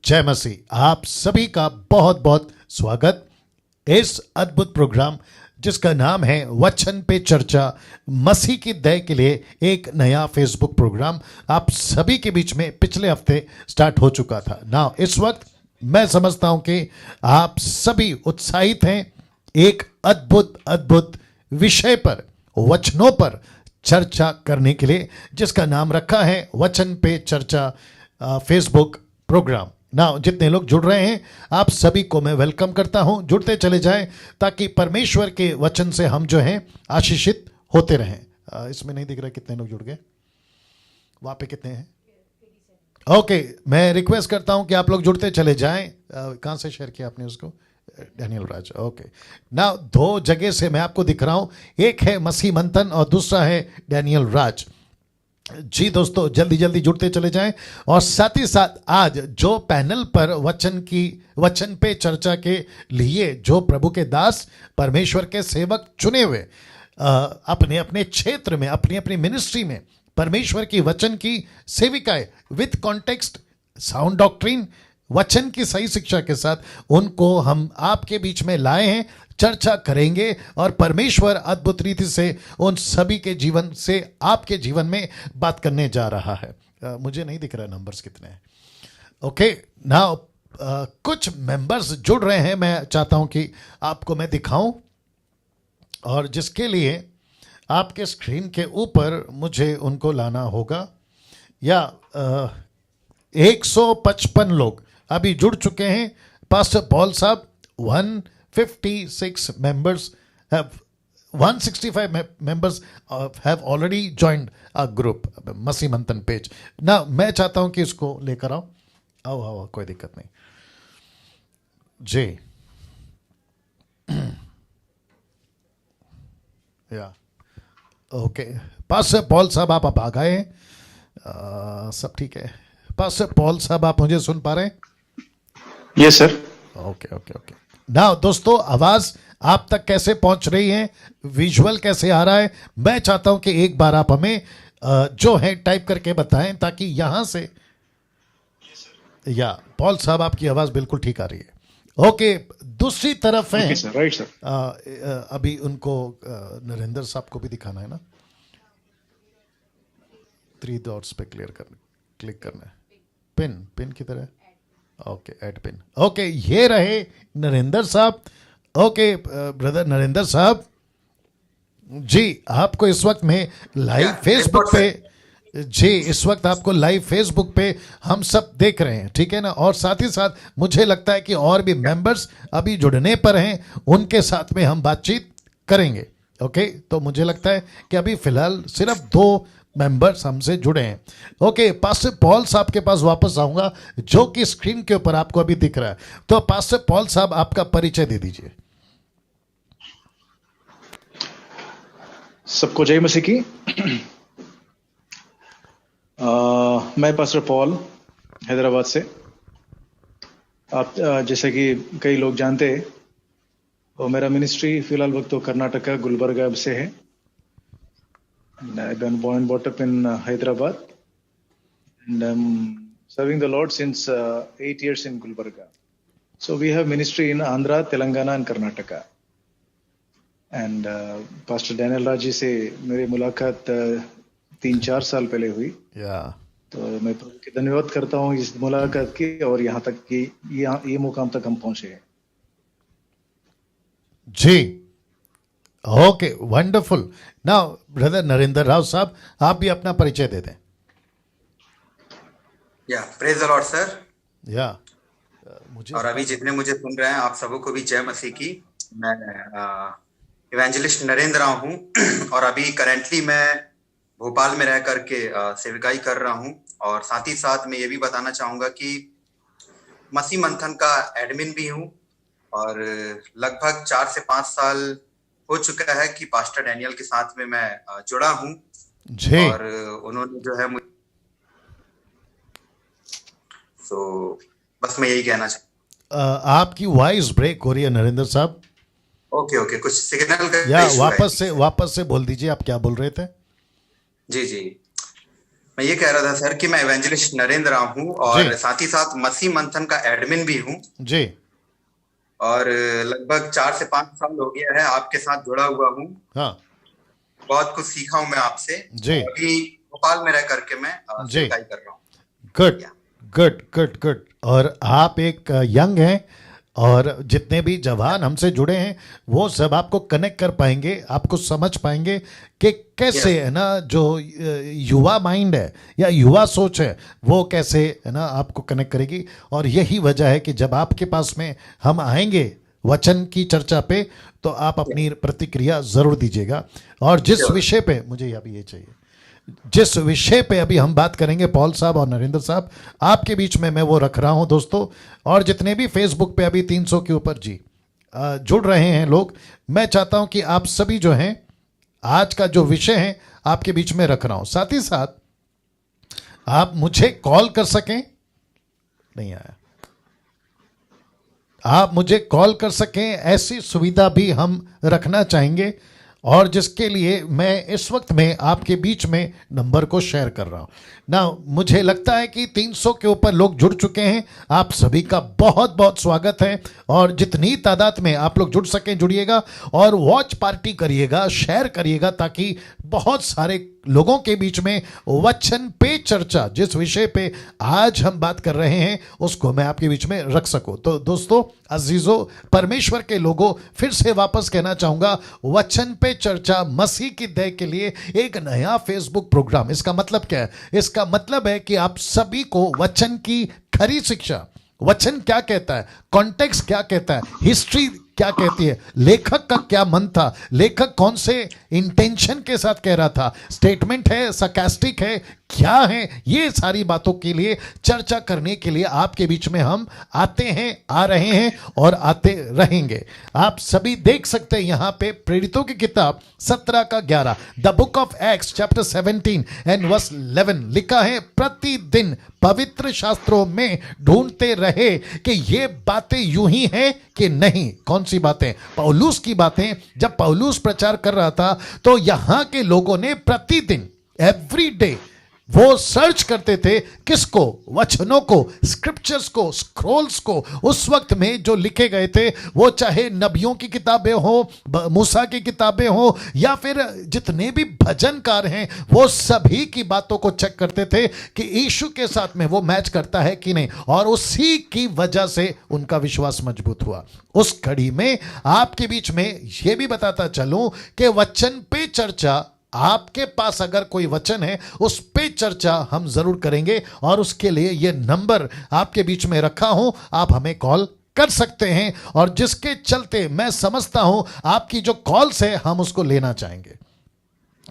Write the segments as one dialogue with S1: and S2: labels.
S1: जय मसीह। आप सभी का बहुत बहुत स्वागत इस अद्भुत प्रोग्राम जिसका नाम है वचन पे चर्चा, मसीह की दया के लिए एक नया फेसबुक प्रोग्राम आप सभी के बीच में पिछले हफ्ते स्टार्ट हो चुका था। ना इस वक्त मैं समझता हूं कि आप सभी उत्साहित हैं एक अद्भुत अद्भुत विषय पर, वचनों पर चर्चा करने के लिए, जिसका नाम रखा है वचन पे चर्चा फेसबुक प्रोग्राम। ना जितने लोग जुड़ रहे हैं आप सभी को मैं वेलकम करता हूं। जुड़ते चले जाएं ताकि परमेश्वर के वचन से हम जो हैं आशीषित होते रहें। इसमें नहीं दिख रहा कितने लोग जुड़ गए, वहां पे कितने हैं? ओके, मैं रिक्वेस्ट करता हूं कि आप लोग जुड़ते चले जाएं। कहां से शेयर किया आपने उसको? डैनियल राज। ओके, ना दो जगह से मैं आपको दिख रहा हूं, एक है मसीह मंथन और दूसरा है डैनियल राज। जी दोस्तों, जल्दी जल्दी जुड़ते चले जाएं। और साथ ही साथ आज जो पैनल पर वचन पे चर्चा के लिए जो प्रभु के दास, परमेश्वर के सेवक चुने हुए अपने अपने क्षेत्र में, अपनी अपनी मिनिस्ट्री में परमेश्वर की वचन की सेविकाएं विद कॉन्टेक्स्ट, साउंड डॉक्ट्रिन, वचन की सही शिक्षा के साथ उनको हम आपके बीच में लाए हैं। चर्चा करेंगे और परमेश्वर अद्भुत रीति से उन सभी के जीवन से आपके जीवन में बात करने जा रहा है। मुझे नहीं दिख रहा नंबर्स कितने हैं। ओके, नाउ कुछ मेंबर्स जुड़ रहे हैं, मैं चाहता हूं कि आपको मैं दिखाऊं, और जिसके लिए आपके स्क्रीन के ऊपर मुझे उनको लाना होगा। या 155 लोग अभी जुड़ चुके हैं। पास्टर पॉल साहब, 156 members have 165 members have already joined a group, मसीह मंथन पेज ना। मैं चाहता हूं कि इसको लेकर आओ, कोई दिक्कत नहीं जी। या ओके, पास्टर पॉल साहब आप आ गए हैं? सब ठीक है? पास्टर पॉल साहब आप मुझे सुन पा रहे हैं?
S2: Yes sir.
S1: ओके। ना दोस्तों, आवाज आप तक कैसे पहुंच रही है, विजुअल कैसे आ रहा है? मैं चाहता हूं कि एक बार आप हमें जो है टाइप करके बताएं, ताकि यहां से या पॉल साहब आपकी आवाज बिल्कुल ठीक आ रही है। ओके, दूसरी तरफ है
S2: राइट सर।
S1: अभी उनको नरेंद्र साहब को भी दिखाना है ना। 3 डॉट्स पे क्लिक करना है। पिन की तरह। Okay, add pin. ओके, ये रहे नरेंद्र साहब। ओके ब्रदर नरेंद्र साहब जी, आपको इस वक्त में लाइव फेसबुक पे, जी इस वक्त आपको लाइव फेसबुक पे हम सब देख रहे हैं, ठीक है ना। और साथ ही साथ मुझे लगता है कि और भी मेंबर्स अभी जुड़ने पर हैं, उनके साथ में हम बातचीत करेंगे। ओके, तो मुझे लगता है कि अभी फिलहाल सिर्फ 2 मेंबर्स हमसे जुड़े हैं। ओके, पास्टर पॉल साहब के पास वापस आऊंगा, जो कि स्क्रीन के ऊपर आपको अभी दिख रहा है। तो पास्टर पॉल साहब, आपका परिचय दे दीजिए।
S2: सबको जय मसीह की। मैं पास्टर पॉल, हैदराबाद से। आप जैसे कि कई लोग जानते हैं, और मेरा मिनिस्ट्री फिलहाल वक्त तो कर्नाटका गुलबर्गा से है। I've been born and brought up in Hyderabad, and I'm serving the Lord since 8 years in Gulbarga. So we have ministry in Andhra, Telangana and Karnataka. And Pastor Daniel Raj जी से मेरी मुलाकात 3-4 साल पहले हुई। तो मैं प्रभु की धन्यवाद करता हूँ इस मुलाकात की, और यहाँ तक कि ये मुकाम तक हम पहुंचे हैं।
S1: जी okay, wonderful. Now brother Narendra Rao साहब, आप भी अपना परिचय दे दें।
S3: Praise the Lord sir.
S1: मुझे
S3: और अभी जितने मुझे सुन रहे हैं, आप सबों को भी जय मसीह की। मैं इवेंजलिस्ट नरेंद्र राव हूँ, और अभी करेंटली मैं भोपाल में रह करके सेवकाई कर रहा हूँ। और साथ ही साथ मैं ये भी बताना चाहूंगा कि मसीह मंथन का एडमिन भी हूँ, और लगभग 4 से 5 साल हो चुका है कि पास्टर डैनियल के साथ में मैं जुड़ा हूँ। और उन्होंने जो है बस मैं यही कहना चाहता हूँ।
S1: आपकी वॉइस ब्रेक हो रही है नरेंद्र साहब।
S3: ओके, कुछ सिग्नल का
S1: या वापस से बोल दीजिए, आप क्या बोल रहे थे?
S3: जी मैं ये कह रहा था सर कि मैं इवेंजलिस्ट नरेंद्र हूँ और
S1: जी।
S3: साथ ही साथ मसीह मंथन का एडमिन भी हूँ
S1: जी।
S3: और लगभग 4 से 5 साल हो गया है आपके साथ जुड़ा हुआ हूँ।
S1: हाँ
S3: बहुत कुछ सीखा हूँ मैं आपसे।
S1: जी।
S3: और अभी भोपाल में रह करके मैं
S1: जी।
S3: सेवकाई कर रहा हूँ।
S1: गुड
S3: या।
S1: Good good good. और आप एक यंग हैं और जितने भी जवान हमसे जुड़े हैं वो सब आपको कनेक्ट कर पाएंगे, आपको समझ पाएंगे कि कैसे
S3: Yes.
S1: है ना जो युवा माइंड है या युवा सोच है वो कैसे है ना आपको कनेक्ट करेगी। और यही वजह है कि जब आपके पास में हम आएंगे वचन की चर्चा पे तो आप अपनी प्रतिक्रिया जरूर दीजिएगा। और जिस
S3: Sure.
S1: विषय पे मुझे अभी ये चाहिए, जिस विषय पे अभी हम बात करेंगे पॉल साहब और नरेंद्र साहब आपके बीच में मैं वो रख रहा हूं दोस्तों। और जितने भी फेसबुक पे अभी 300 के ऊपर जी जुड़ रहे हैं लोग, मैं चाहता हूं कि आप सभी जो हैं आज का जो विषय है आपके बीच में रख रहा हूं। साथ ही साथ आप मुझे कॉल कर सकें, नहीं आया, आप मुझे कॉल कर सकें ऐसी सुविधा भी हम रखना चाहेंगे। और जिसके लिए मैं इस वक्त में आपके बीच में नंबर को शेयर कर रहा हूं ना। मुझे लगता है कि 300 के ऊपर लोग जुड़ चुके हैं। आप सभी का बहुत बहुत स्वागत है और जितनी तादाद में आप लोग जुड़ सकें जुड़िएगा और वॉच पार्टी करिएगा, शेयर करिएगा ताकि बहुत सारे लोगों के बीच में वचन पे चर्चा, जिस विषय पे आज हम बात कर रहे हैं, उसको मैं आपके बीच में रख सकूं। तो दोस्तों, अजीजों, परमेश्वर के लोगों, फिर से वापस कहना चाहूंगा, वचन पे चर्चा मसीह की दया के लिए एक नया फेसबुक प्रोग्राम। इसका मतलब क्या है? इसका मतलब है कि आप सभी को वचन की खरी शिक्षा, वचन क्या कहता है, कॉन्टेक्स्ट क्या कहता है, हिस्ट्री क्या कहती है, लेखक का क्या मन था, लेखक कौन से इंटेंशन के साथ कह रहा था, स्टेटमेंट है, sarcastic है, क्या है, ये सारी बातों के लिए चर्चा करने के लिए आपके बीच में हम आते हैं, आ रहे हैं और आते रहेंगे। आप सभी देख सकते हैं यहां पे प्रेरितों की किताब 17 का 11, the book of Acts chapter 17 and verse 11 लिखा है, प्रतिदिन पवित्र शास्त्रों में ढूंढते रहे कि ये बातें यूं ही हैं कि नहीं। कौन सी बातें? पौलुस की बातें। जब पौलुस प्रचार कर रहा था तो यहां के लोगों ने प्रतिदिन, एवरी डे, वो सर्च करते थे किसको? वचनों को, स्क्रिप्चर्स को, स्क्रोल्स को। उस वक्त में जो लिखे गए थे, वो चाहे नबियों की किताबें हो, मूसा की किताबें हो, या फिर जितने भी भजनकार हैं, वो सभी की बातों को चेक करते थे कि यीशु के साथ में वो मैच करता है कि नहीं। और उसी की वजह से उनका विश्वास मजबूत हुआ। उस कड़ी में आपके बीच में ये भी बताता चलूं कि वचन पे चर्चा, आपके पास अगर कोई वचन है उस पे चर्चा हम जरूर करेंगे और उसके लिए ये नंबर आपके बीच में रखा हूं, आप हमें कॉल कर सकते हैं। और जिसके चलते मैं समझता हूं आपकी जो कॉल्स है हम उसको लेना चाहेंगे।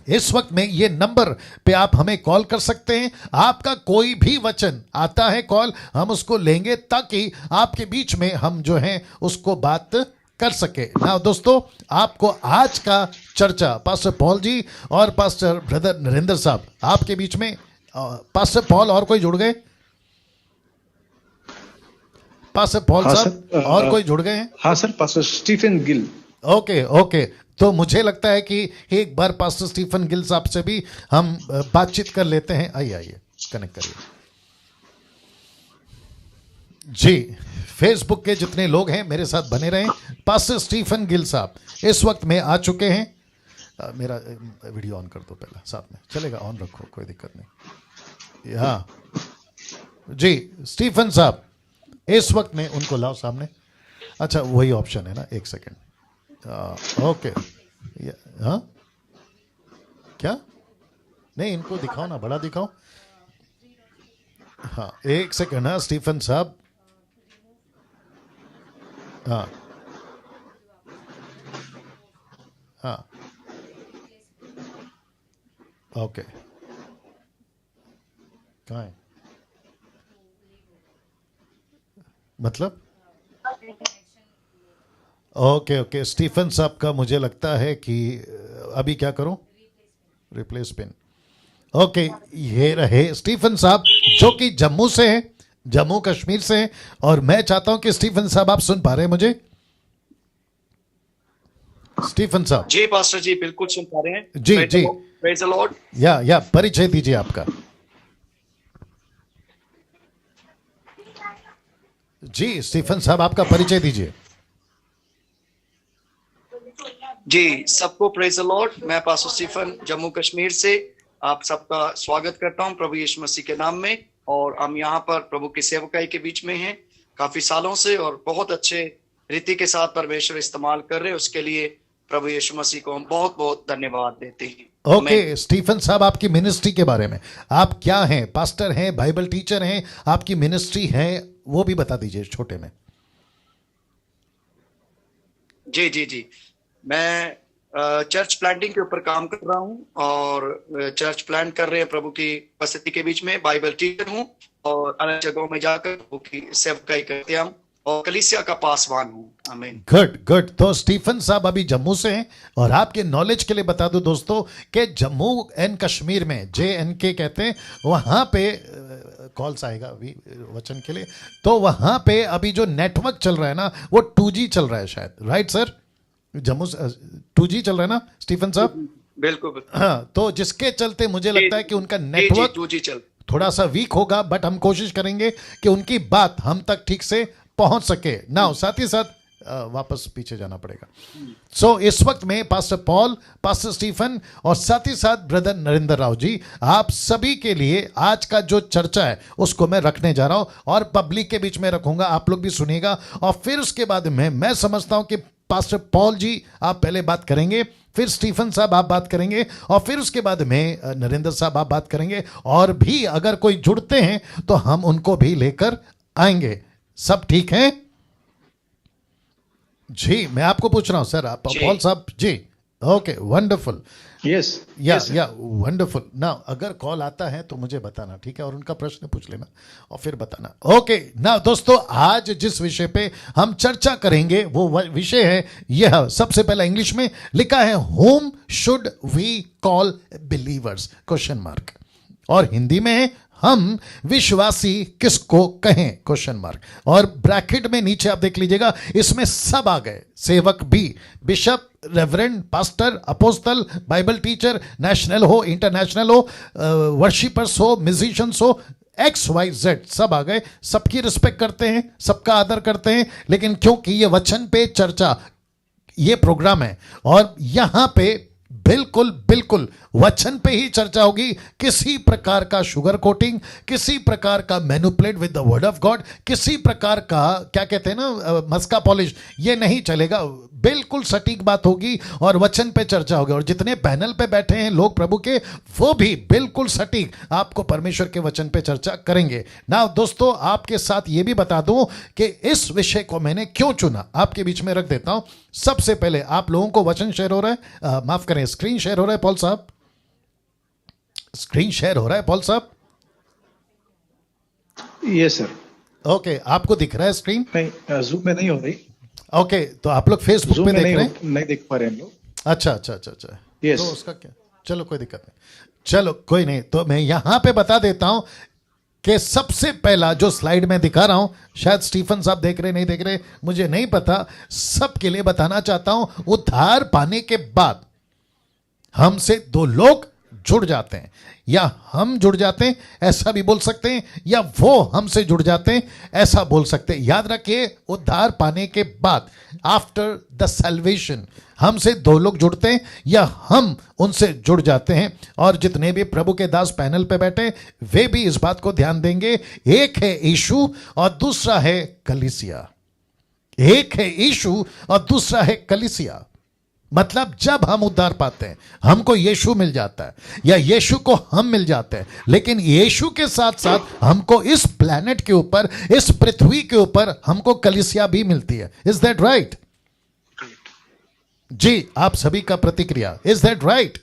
S1: इस वक्त में ये नंबर पे आप हमें कॉल कर सकते हैं। आपका कोई भी वचन आता है, कॉल हम उसको लेंगे ताकि आपके बीच में हम जो हैं उसको बात कर सके ना। दोस्तों, आपको आज का चर्चा पास्टर पॉल जी और पास्टर ब्रदर नरेंद्र साहब आपके बीच में, पास्टर पॉल और कोई जुड़ गए? पास्टर पॉल
S2: हाँ
S1: साहब
S2: सर,
S1: और कोई जुड़ गए हैं?
S2: हाँ sir, pastor Stephen Gill.
S1: Okay okay, तो मुझे लगता है कि एक बार पास्टर स्टीफन गिल साहब से भी हम बातचीत कर लेते हैं। आइए आइए, कनेक्ट करिए जी। फेसबुक के जितने लोग हैं मेरे साथ बने रहें। पास्टर स्टीफन गिल साहब इस वक्त में आ चुके हैं। मेरा वीडियो ऑन कर दो पहला, साथ में चलेगा, ऑन रखो, कोई दिक्कत नहीं। हाँ जी, स्टीफन साहब इस वक्त में उनको लाओ सामने। अच्छा, वही ऑप्शन है ना, एक सेकेंड। ओके, हाँ क्या? नहीं, इनको दिखाओ ना, बड़ा दिखाओ। हाँ, एक सेकेंड। हाँ स्टीफन साहब, हाँ हाँ, ओके, कहाँ है? मतलब ओके ओके, स्टीफन साहब का मुझे लगता है कि अभी क्या करूं, रिप्लेस पिन। ओके, ये रहे स्टीफन साहब जो कि जम्मू से हैं, जम्मू कश्मीर से हैं। और मैं चाहता हूं कि स्टीफन साहब, आप सुन पा रहे हैं मुझे? स्टीफन साहब
S4: जी पास्टर जी, बिल्कुल सुन पा रहे हैं।
S1: जी जी,
S4: प्रेज द लॉर्ड।
S1: या परिचय दीजिए आपका। जी स्टीफन साहब, आपका परिचय दीजिए।
S4: जी, सबको प्रेज द लॉर्ड। मैं पास्टर स्टीफन जम्मू कश्मीर से आप सबका स्वागत करता हूं प्रभु यीशु मसीह के नाम में। और हम यहाँ पर प्रभु की सेवकाई के बीच में हैं काफी सालों से, और बहुत अच्छे रीति के साथ परमेश्वर इस्तेमाल कर रहे हैं। उसके लिए प्रभु यीशु मसीह को हम बहुत बहुत धन्यवाद देते हैं।
S1: ओके स्टीफन साहब, आपकी मिनिस्ट्री के बारे में, आप क्या हैं? पास्टर हैं, बाइबल टीचर हैं, आपकी मिनिस्ट्री है, वो भी बता दीजिए छोटे में।
S4: जी जी जी, मैं चर्च प्लांटिंग के ऊपर काम कर रहा हूं, और चर्च प्लांट कर रहे हैं प्रभु की उपस्थिति के बीच में। बाइबल टीचर हूं और अलग जगहों में जाकर प्रभु की सेवकाई करते हैं हम, और कलीसिया का पासवान हूं। आमीन।
S1: Good good. तो स्टीफन साहब अभी जम्मू से हैं, और आपके नॉलेज के लिए बता दूं दोस्तों कि जम्मू एंड कश्मीर में JNK कहते हैं, वहां पे कॉल्स आएगा अभी वचन के लिए, तो वहां पे अभी जो नेटवर्क चल रहा है ना, वो 2G चल रहा है शायद, राइट सर? जम्मू 2G चल रहा है ना स्टीफन साहब?
S4: बिल्कुल।
S1: हाँ, तो जिसके चलते मुझे लगता है कि उनका नेटवर्क
S4: 2G चल
S1: थोड़ा सा वीक होगा, बट हम कोशिश करेंगे कि उनकी बात हम तक ठीक से पहुंच सके ना। साथ ही साथ वापस पीछे जाना पड़ेगा। सो इस वक्त में पास्टर पॉल, पास्टर स्टीफन और साथ ही साथ ब्रदर नरेंद्र राव जी, आप सभी के लिए आज का जो चर्चा है उसको मैं रखने जा रहा हूं, और पब्लिक के बीच में रखूंगा, आप लोग भी सुनिएगा। और फिर उसके बाद में मैं समझता हूं कि पास्टर पॉल जी आप पहले बात करेंगे, फिर स्टीफन साहब आप बात करेंगे, और फिर उसके बाद में नरेंद्र साहब आप बात करेंगे, और भी अगर कोई जुड़ते हैं तो हम उनको भी लेकर आएंगे। सब ठीक है जी? मैं आपको पूछ रहा हूं सर, आप पॉल साहब ji. Okay, wonderful.
S2: Yes
S1: yeah wonderful. ना अगर कॉल आता है तो मुझे बताना, ठीक है? और उनका प्रश्न पूछ लेना और फिर बताना। ओके ना दोस्तों, आज जिस विषय पे हम चर्चा करेंगे वो विषय है यह, सबसे पहला इंग्लिश में लिखा है, whom should we call believers, question mark, और हिंदी में है, हम विश्वासी किसको कहें, क्वेश्चन मार्क। और ब्रैकेट में नीचे आप देख लीजिएगा, इसमें सब आ गए, सेवक भी, bishop, reverend, pastor, apostle, Bible teacher, national हो, इंटरनेशनल हो, वर्शिपर्स हो, म्यूजिशियंस हो, XYZ सब आ गए। सबकी रिस्पेक्ट करते हैं, सबका आदर करते हैं, लेकिन क्योंकि ये वचन पे चर्चा ये प्रोग्राम है, और यहां पे बिल्कुल बिल्कुल वचन पे ही चर्चा होगी। किसी प्रकार का शुगर कोटिंग, किसी प्रकार का manipulate with the word of God, किसी प्रकार का क्या कहते हैं ना, मस्का पॉलिश, ये नहीं चलेगा। बिल्कुल सटीक बात होगी और वचन पे चर्चा होगी, और जितने पैनल पे बैठे हैं लोग प्रभु के, वो भी बिल्कुल सटीक आपको परमेश्वर के वचन पे चर्चा करेंगे ना। दोस्तों आपके साथ ये भी बता दूं कि इस विषय को मैंने क्यों चुना, आपके बीच में रख देता हूं। सबसे पहले आप लोगों को वचन शेयर हो रहा है, माफ करें, स्क्रीन शेयर हो रहा है पॉल साहब, स्क्रीन शेयर हो रहा है पॉल साहब?
S2: Yes sir.
S1: ओके, आपको दिख रहा है स्क्रीन?
S2: नहीं, जूम में नहीं हो रही।
S1: ओके, तो आप लोग फेसबुक पे देख रहे हैं?
S2: नहीं देख पा रहे हैं लोग।
S1: अच्छा,
S2: Yes.
S1: तो उसका क्या, चलो कोई दिक्कत नहीं, चलो कोई नहीं। तो मैं यहां पे बता देता हूं कि सबसे पहला जो स्लाइड में दिखा रहा हूं, शायद स्टीफन साहब देख रहे नहीं देख रहे मुझे नहीं पता, सबके लिए बताना चाहता हूं, उद्धार पाने के बाद हमसे दो लोग जुड़ जाते हैं, या हम जुड़ जाते हैं ऐसा भी बोल सकते हैं, या वो हमसे जुड़ जाते हैं ऐसा बोल सकते हैं। याद रखिए, उद्धार पाने के बाद, आफ्टर द सैल्वेशन, हमसे दो लोग जुड़ते हैं या हम उनसे जुड़ जाते हैं। और जितने भी प्रभु के दास पैनल पे बैठे वे भी इस बात को ध्यान देंगे, एक है यीशु और दूसरा है कलीसिया। एक है यीशु और दूसरा है कलीसिया। मतलब जब हम उद्धार पाते हैं, हमको यीशु मिल जाता है या यीशु को हम मिल जाते हैं, लेकिन यीशु के साथ साथ हमको इस प्लैनेट के ऊपर, इस पृथ्वी के ऊपर हमको कलीसिया भी मिलती है। Is that right? जी, आप सभी का प्रतिक्रिया, इज दैट राइट?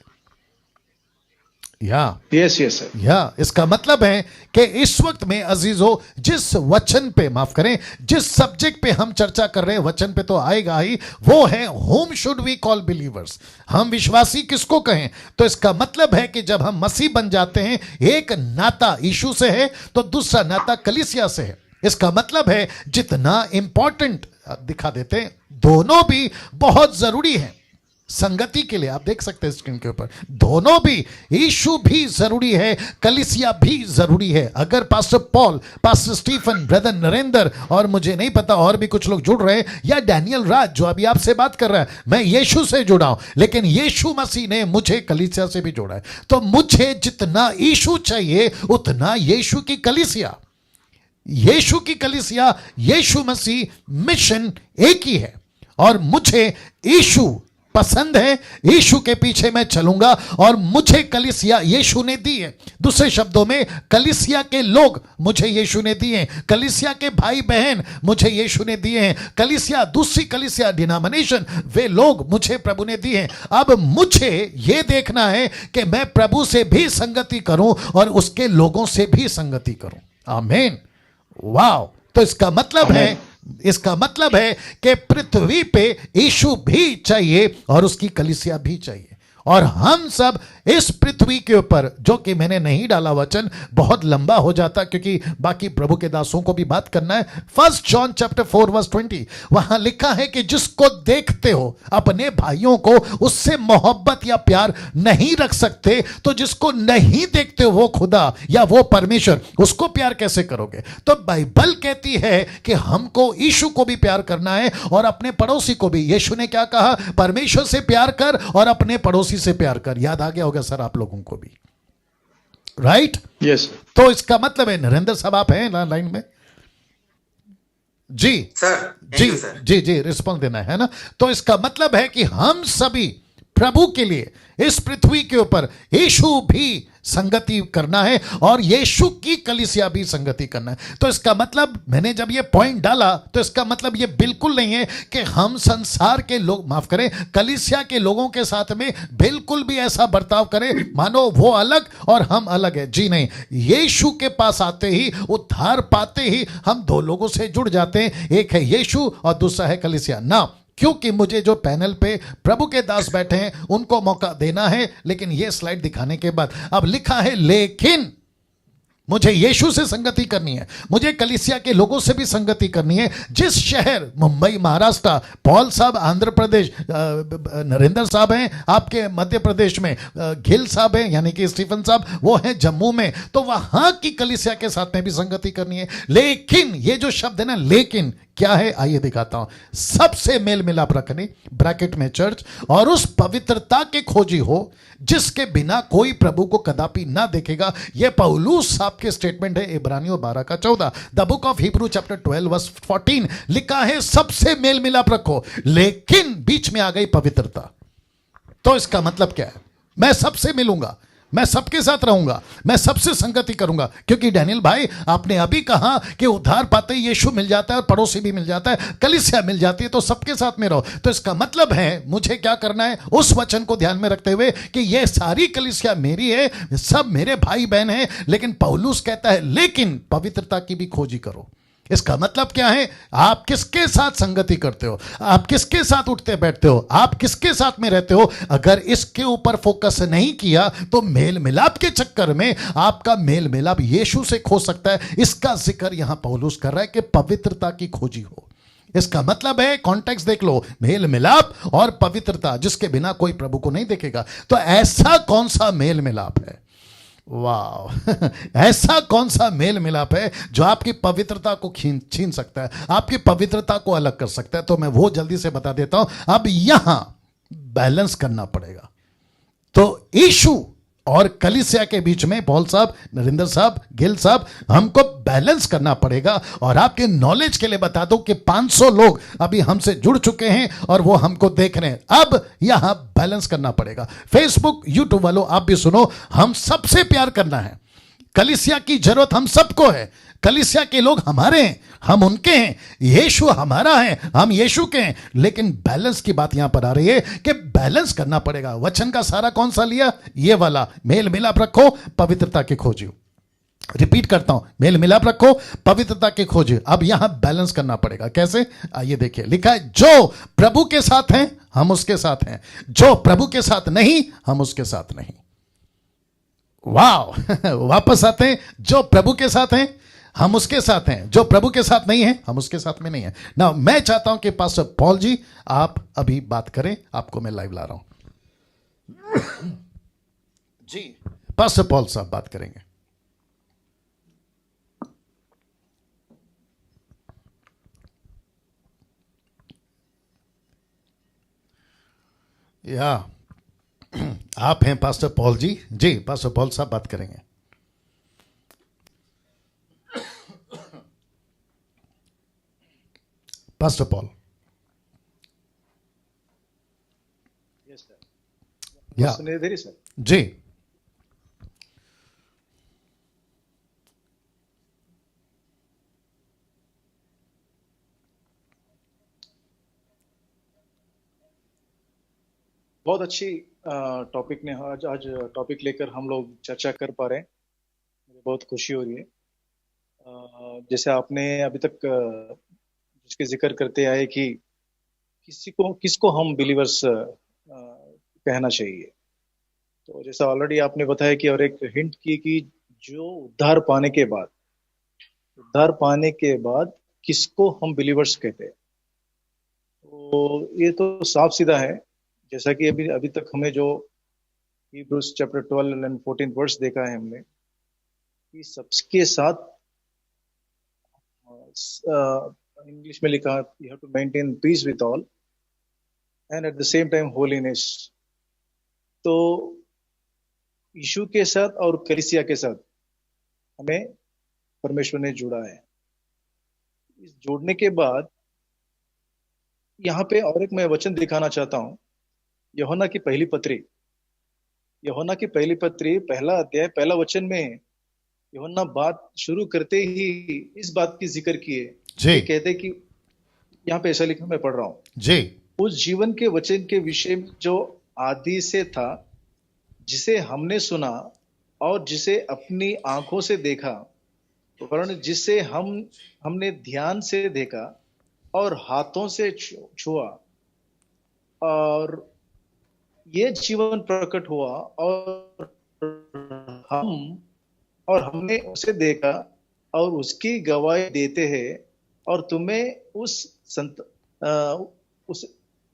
S1: या
S2: यस सर।
S1: या इसका मतलब है कि इस वक्त में अजीजों, जिस वचन पे, माफ करें, जिस सब्जेक्ट पे हम चर्चा कर रहे हैं, वचन पे तो आएगा ही, वो है whom should we call believers, हम विश्वासी किसको कहें। तो इसका मतलब है कि जब हम मसीह बन जाते हैं, एक नाता यीशु से है तो दूसरा नाता कलीसिया से है। इसका मतलब है जितना इंपॉर्टेंट दिखा देते हैं, दोनों भी बहुत जरूरी है। संगति के लिए। आप देख सकते हैं स्क्रीन के ऊपर, दोनों भी, यीशु भी जरूरी है, कलीसिया भी जरूरी है। अगर pastor Paul, pastor Stephen, brother Narendra और मुझे नहीं पता और भी कुछ लोग जुड़ रहे हैं, या डैनियल राज जो अभी आपसे बात कर रहा है, मैं यीशु से जुड़ा हूं, लेकिन यीशु मसीह ने मुझे कलीसिया से भी जोड़ा है। तो मुझे जितना यीशु चाहिए उतना यीशु की कलीसिया, यीशु की कलीसिया, यीशु मसीह, मिशन एक ही है। और मुझे यीशु पसंद है, यीशु के पीछे मैं चलूंगा, और मुझे कलीसिया यीशु ने दी है। दूसरे शब्दों में, कलीसिया के लोग मुझे यीशु ने दिए हैं, कलीसिया के भाई बहन मुझे यीशु ने दिए हैं, कलीसिया, दूसरी कलीसिया, डिनोमिनेशन, वे लोग मुझे प्रभु ने दिए हैं। अब मुझे यह देखना है कि मैं प्रभु से भी संगति करूं और उसके लोगों से भी संगति करूं। आमीन। वाह। तो इसका मतलब है कि पृथ्वी पे यीशु भी चाहिए और उसकी कलीसिया भी चाहिए। और हम सब इस पृथ्वी के ऊपर, जो कि मैंने नहीं डाला वचन, बहुत लंबा हो जाता क्योंकि बाकी प्रभु के दासों को भी बात करना है। 1 जॉन चैप्टर 4 वर्स 20, वहां लिखा है कि जिसको देखते हो अपने भाइयों को उससे मोहब्बत या प्यार नहीं रख सकते, तो जिसको नहीं देखते हो वो खुदा या वो परमेश्वर, उसको प्यार कैसे करोगे? तो बाइबल कहती है कि हमको यीशु को भी प्यार करना है और अपने पड़ोसी को भी। यीशु ने क्या कहा? परमेश्वर से प्यार कर और अपने पड़ोसी से प्यार कर। याद आ गया होगा सर आप लोगों को भी, राइट?
S2: यस।
S1: तो इसका मतलब है, नरेंद्र साहब आप हैं लाइन में? जी
S3: सर,
S1: जी जी रिस्पॉन्स देना है ना। तो इसका मतलब है कि हम सभी प्रभु के लिए इस पृथ्वी के ऊपर यीशु भी संगति करना है और यीशु की कलीसिया भी संगति करना है। तो इसका मतलब, मैंने जब ये पॉइंट डाला तो इसका मतलब ये बिल्कुल नहीं है कि हम संसार के लोग, माफ करें, कलीसिया के लोगों के साथ में बिल्कुल भी ऐसा बर्ताव करें मानो वो अलग और हम अलग है। जी नहीं, यीशु के पास आते ही, उद्धार पाते ही हम दो लोगों से जुड़ जाते हैं, एक है यीशु और दूसरा है कलीसिया ना। क्योंकि मुझे जो पैनल पे प्रभु के दास बैठे हैं उनको मौका देना है, लेकिन ये स्लाइड दिखाने के बाद अब लिखा है, लेकिन मुझे यीशु से संगति करनी है, मुझे कलीसिया के लोगों से भी संगति करनी है। जिस शहर, मुंबई महाराष्ट्र, पॉल साहब आंध्र प्रदेश, नरेंद्र साहब हैं आपके मध्य प्रदेश में, गिल साहब हैं यानी कि स्टीफन साहब वो हैं जम्मू में, तो वहां की कलीसिया के साथ में भी संगति करनी है। लेकिन ये जो शब्द है ना, लेकिन क्या है आइए दिखाता हूं। सबसे मेल मिलाप रखने, ब्रैकेट में चर्च, और उस पवित्रता के खोजी हो जिसके बिना कोई प्रभु को कदापि ना देखेगा। यह पौलुस साहब के स्टेटमेंट है, इब्रानियों 12 का 14। The book of Hebrew chapter 12 verse 14 लिखा है, सबसे मेल मिलाप रखो, लेकिन बीच में आ गई पवित्रता। तो इसका मतलब क्या है? मैं सबसे मिलूंगा, मैं सबके साथ रहूंगा, मैं सबसे संगति करूंगा, क्योंकि डैनियल भाई आपने अभी कहा कि उद्धार पाते ही यीशु मिल जाता है और पड़ोसी भी मिल जाता है, कलीसिया मिल जाती है, तो सबके साथ में रहो। तो इसका मतलब है मुझे क्या करना है? उस वचन को ध्यान में रखते हुए कि ये सारी कलीसिया मेरी है, सब मेरे भाई बहन हैं, लेकिन पौलुस कहता है लेकिन पवित्रता की भी खोजी करो। इसका मतलब क्या है? आप किसके साथ संगति करते हो, आप किसके साथ उठते बैठते हो, आप किसके साथ में रहते हो, अगर इसके ऊपर फोकस नहीं किया तो मेल मिलाप के चक्कर में आपका मेल मिलाप यीशु से खो सकता है। इसका जिक्र यहां पौलुस कर रहा है कि पवित्रता की खोजी हो। इसका मतलब है, कॉन्टेक्स्ट देख लो, मेल मिलाप और पवित्रता, जिसके बिना कोई प्रभु को नहीं देखेगा। तो ऐसा कौन सा मेल मिलाप है? वाह ऐसा कौन सा मेल मिलाप है जो आपकी पवित्रता को छीन सकता है, आपकी पवित्रता को अलग कर सकता है? तो मैं वो जल्दी से बता देता हूं। अब यहां बैलेंस करना पड़ेगा। तो यीशु और कलीसिया के बीच में पॉल साहब, नरेंद्र साहब, गिल साहब, हमको बैलेंस करना पड़ेगा। और आपके नॉलेज के लिए बता दो कि 500 लोग अभी हमसे जुड़ चुके हैं और वो हमको देख रहे हैं। अब यहां बैलेंस करना पड़ेगा। फेसबुक, यूट्यूब वालों आप भी सुनो, हम सबसे प्यार करना है, कलीसिया की जरूरत हम सबको है, कलीसिया के लोग हमारे हैं, हम उनके हैं, यीशु हमारा है, हम यीशु के हैं। लेकिन बैलेंस की बात यहां पर आ रही है कि बैलेंस करना पड़ेगा। वचन का सारा कौन सा लिया? ये वाला, मेल मिलाप रखो, पवित्रता की खोजी। रिपीट करता हूं, मेल मिलाप रखो, पवित्रता की खोजी। अब यहां बैलेंस करना पड़ेगा। कैसे? आइए देखिए, लिखा है, जो प्रभु के साथ हैं हम उसके साथ हैं, जो प्रभु के साथ नहीं हम उसके साथ नहीं। वाह वापस आते हैं, जो प्रभु के साथ हैं हम उसके साथ हैं, जो प्रभु के साथ नहीं है हम उसके साथ में नहीं है ना। मैं चाहता हूं कि पास्टर पॉल जी आप अभी बात करें, आपको मैं लाइव ला रहा हूं। जी पास्टर पॉल साहब बात करेंगे। या आप हैं पास्टर पॉल जी? जी पास्टर पॉल साहब बात करेंगे। Pastor Paul.
S2: यस सर,
S1: या
S2: सुनिए देरी सर।
S1: जी
S2: बहुत अच्छी टॉपिक ने आज आज टॉपिक लेकर हम लोग चर्चा कर पा रहे हैं, मुझे बहुत खुशी हो रही है। जैसे आपने अभी तक जिसके जिक्र करते आए कि किसको हम बिलीवर्स कहना चाहिए, तो जैसा ऑलरेडी आपने बताया कि और एक हिंट की कि जो उद्धार पाने के बाद किसको हम बिलीवर्स कहते हैं, तो ये तो साफ सीधा है। जैसा कि अभी तक हमें जो Hebrews चैप्टर 12 एंड 14 वर्स देखा है हमने कि सबके साथ इंग्लिश में लिखा you have to maintain peace with all and at the same time holiness. तो यीशु के साथ और कलीसिया के साथ हमें परमेश्वर ने जुड़ा है। इस जोड़ने के बाद यहाँ पे और एक मैं वचन दिखाना चाहता हूँ, यूहन्ना की पहली पत्री पहला अध्याय पहला वचन में यूहन्ना बात शुरू करते ही इस बात की जिक्र किए, कहते कि यहाँ पे ऐसा लिखा, मैं पढ़ रहा हूँ
S1: जी,
S2: उस जीवन के वचन के विषय में जो आदि से था, जिसे हमने सुना और जिसे अपनी आंखों से देखा, वरन जिसे हमने ध्यान से देखा और हाथों से छुआ, और ये जीवन प्रकट हुआ और हमने उसे देखा और उसकी गवाही देते हैं और तुम्हें उस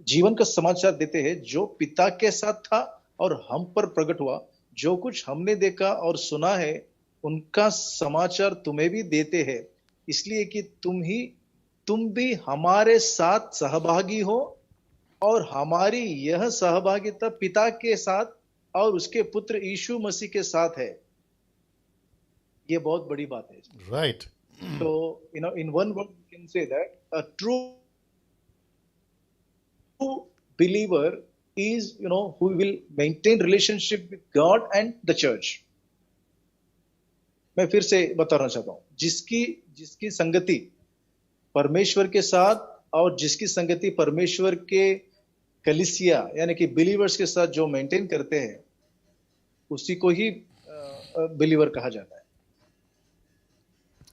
S2: जीवन का समाचार देते हैं जो पिता के साथ था और हम पर प्रकट हुआ। जो कुछ हमने देखा और सुना है उनका समाचार तुम्हें भी देते हैं, इसलिए कि तुम भी हमारे साथ सहभागी हो और हमारी यह सहभागिता पिता के साथ और उसके पुत्र यीशु मसीह के साथ है। ये बहुत बड़ी बात है,
S1: राइट।
S2: तो in one word you can say that a true believer is who will maintain relationship with God and the church। मैं फिर से बताना चाहता हूं, जिसकी संगति परमेश्वर के साथ और जिसकी संगति परमेश्वर के कलीसिया यानी कि बिलीवर्स के साथ जो मेंटेन करते हैं उसी को ही बिलीवर कहा जाता है।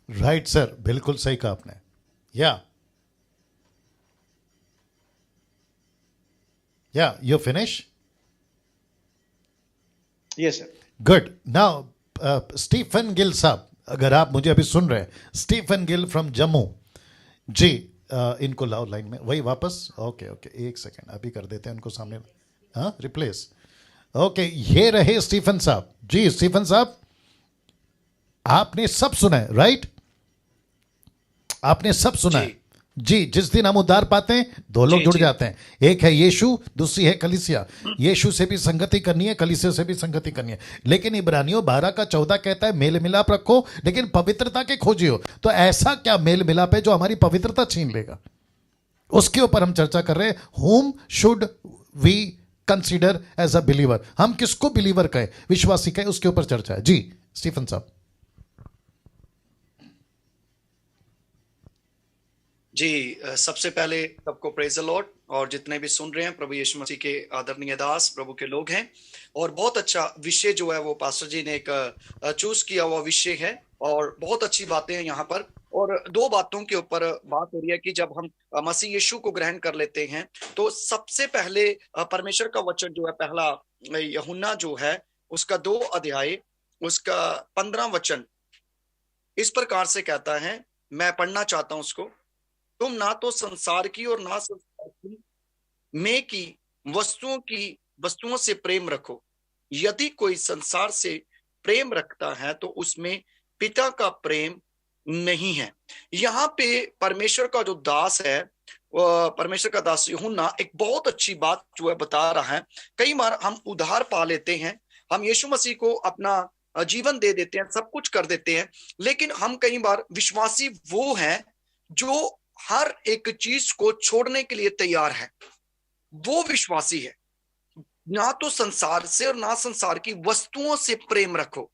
S1: राइट सर, बिल्कुल सही कहा आपने। या you finish?
S2: Yes sir.
S1: Good. Now Stephen Gill साहब, अगर आप मुझे अभी सुन रहे हैं, स्टीफन गिल फ्रॉम जम्मू जी, इनको लाओ लाइन में, वही वापस। ओके एक सेकेंड, अभी कर देते हैं उनको सामने। हाँ, रिप्लेस। ओके, ये रहे स्टीफन साहब जी। स्टीफन साहब, आपने सब सुना है, राइट? आपने सब सुना है जी। जिस दिन हम उद्धार पाते हैं दो लोग जुड़ जाते हैं, एक है यीशु, दूसरी है कलीसिया। यीशु से भी संगति करनी है, कलीसिया से भी संगति करनी है। लेकिन इब्रानियों 12:14 कहता है मेल मिलाप रखो लेकिन पवित्रता के खोजियो। तो ऐसा क्या मेल मिलाप है जो हमारी पवित्रता छीन लेगा? उसके ऊपर हम चर्चा कर रहे हैं। whom should we consider as a believer? हम किसको बिलीवर कहें, विश्वासी कहें, उसके ऊपर चर्चा है जी। स्टीफन साहब
S4: जी, सबसे पहले सबको प्रेज द लॉर्ड, और जितने भी सुन रहे हैं प्रभु यीशु मसीह के आदरणीय दास प्रभु के लोग हैं। और बहुत अच्छा विषय जो है वो पास्टर जी ने एक चूज किया हुआ विषय है और बहुत अच्छी बातें हैं यहाँ पर। और दो बातों के ऊपर बात हो रही है कि जब हम मसीह यीशु को ग्रहण कर लेते हैं तो सबसे पहले परमेश्वर का वचन जो है, पहला यूहन्ना जो है उसका 2 अध्याय उसका 15 वचन इस प्रकार से कहता है, मैं पढ़ना चाहता हूं उसको। तुम ना तो संसार की और ना संसार की में की वस्तुओं से प्रेम रखो। यदि कोई संसार से प्रेम रखता है तो उसमें पिता का प्रेम नहीं है। यहाँ पे परमेश्वर का जो दास है, परमेश्वर का दास यूहन्ना एक बहुत अच्छी बात जो है बता रहा है। कई बार हम उधार पा लेते हैं, हम यीशु मसीह को अपना जीवन दे देते हैं, सब कुछ कर देते हैं, लेकिन हम कई बार विश्वासी वो हैं जो हर एक चीज को छोड़ने के लिए तैयार है। वो विश्वासी है। ना तो संसार से और ना संसार की वस्तुओं से प्रेम रखो।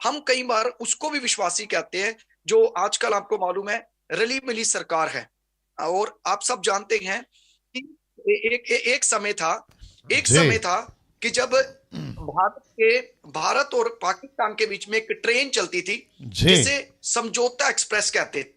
S4: हम कई बार उसको भी विश्वासी कहते हैं जो आजकल आपको मालूम है रली मिली सरकार है। और आप सब जानते हैं कि एक समय था कि जब भारत और पाकिस्तान के बीच में एक ट्रेन चलती थी जिसे समझौता एक्सप्रेस कहते थे।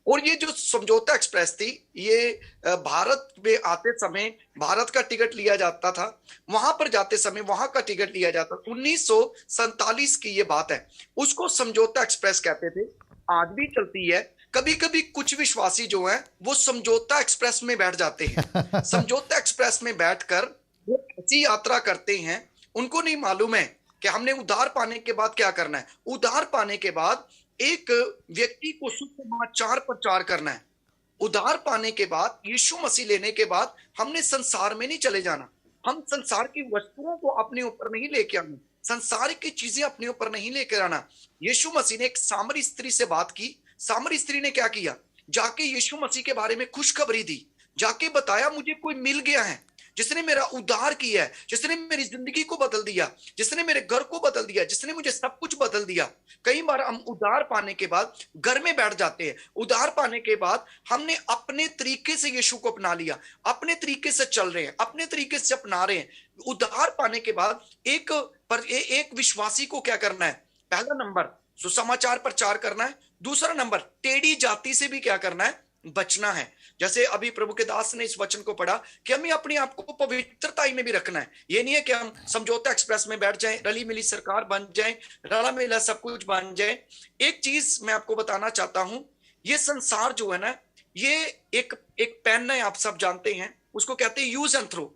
S4: और ये जो समझौता एक्सप्रेस थी, ये भारत में आते समय भारत का टिकट लिया जाता था, वहां पर जाते समय वहां का टिकट लिया जाता था। 1947 की ये बात है। उसको समझौता एक्सप्रेस कहते थे। आज भी चलती है। कभी कभी कुछ विश्वासी जो हैं वो समझौता एक्सप्रेस में बैठ जाते हैं। समझौता एक्सप्रेस में बैठकर वो ऐसी यात्रा करते हैं, उनको नहीं मालूम है कि हमने उधार पाने के बाद क्या करना है। उधार पाने के बाद एक व्यक्ति को सुसमाचार प्रचार करना है। उधार पाने के बाद, यीशु मसीह लेने के बाद हमने संसार में नहीं चले जाना। हम संसार की वस्तुओं को अपने ऊपर नहीं लेके आना, संसार की चीजें अपने ऊपर नहीं लेकर आना। यीशु मसीह ने एक सामरी स्त्री से बात की। सामरी स्त्री ने क्या किया? जाके यीशु मसीह के बारे में खुशखबरी दी, जाके बताया मुझे कोई मिल गया है जिसने मेरा उद्धार किया है, जिसने मेरी जिंदगी को बदल दिया, जिसने मेरे घर को बदल दिया, जिसने मुझे सब कुछ बदल दिया। कई बार हम उद्धार पाने के बाद घर में बैठ जाते हैं। उद्धार पाने के बाद हमने अपने तरीके से यीशु को अपना लिया, अपने तरीके से चल रहे हैं, अपने तरीके से अपना रहे हैं। उद्धार पाने के बाद एक विश्वासी को क्या करना है? पहला नंबर सुसमाचार प्रचार करना है। दूसरा नंबर टेढ़ी जाति से भी क्या करना है? बचना है। जैसे अभी प्रभु के दास ने इस वचन को पढ़ा कि हमें अपने आप को पवित्रता में भी रखना है। ये नहीं है कि हम समझौता एक्सप्रेस में बैठ जाएं, रली मिली सरकार बन जाएं, रला मिला सब कुछ बन जाए। एक चीज मैं आपको बताना चाहता हूं, ये संसार जो है ना, ये एक पेन है, आप सब जानते हैं, उसको कहते हैं यूज एंड थ्रो।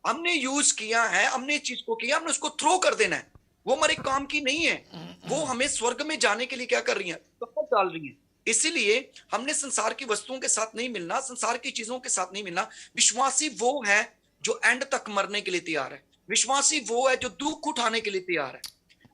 S4: हमने यूज किया है, हमने चीज को किया, हमने उसको थ्रो कर देना है। वो हमारे काम की नहीं है, वो हमें स्वर्ग में जाने के लिए क्या कर रही है? कपट डाल रही है। इसीलिए हमने संसार की वस्तुओं के साथ नहीं मिलना, संसार की चीजों के साथ नहीं मिलना। विश्वासी वो है जो एंड तक मरने के लिए तैयार है। विश्वासी वो है जो दुख उठाने के लिए तैयार है,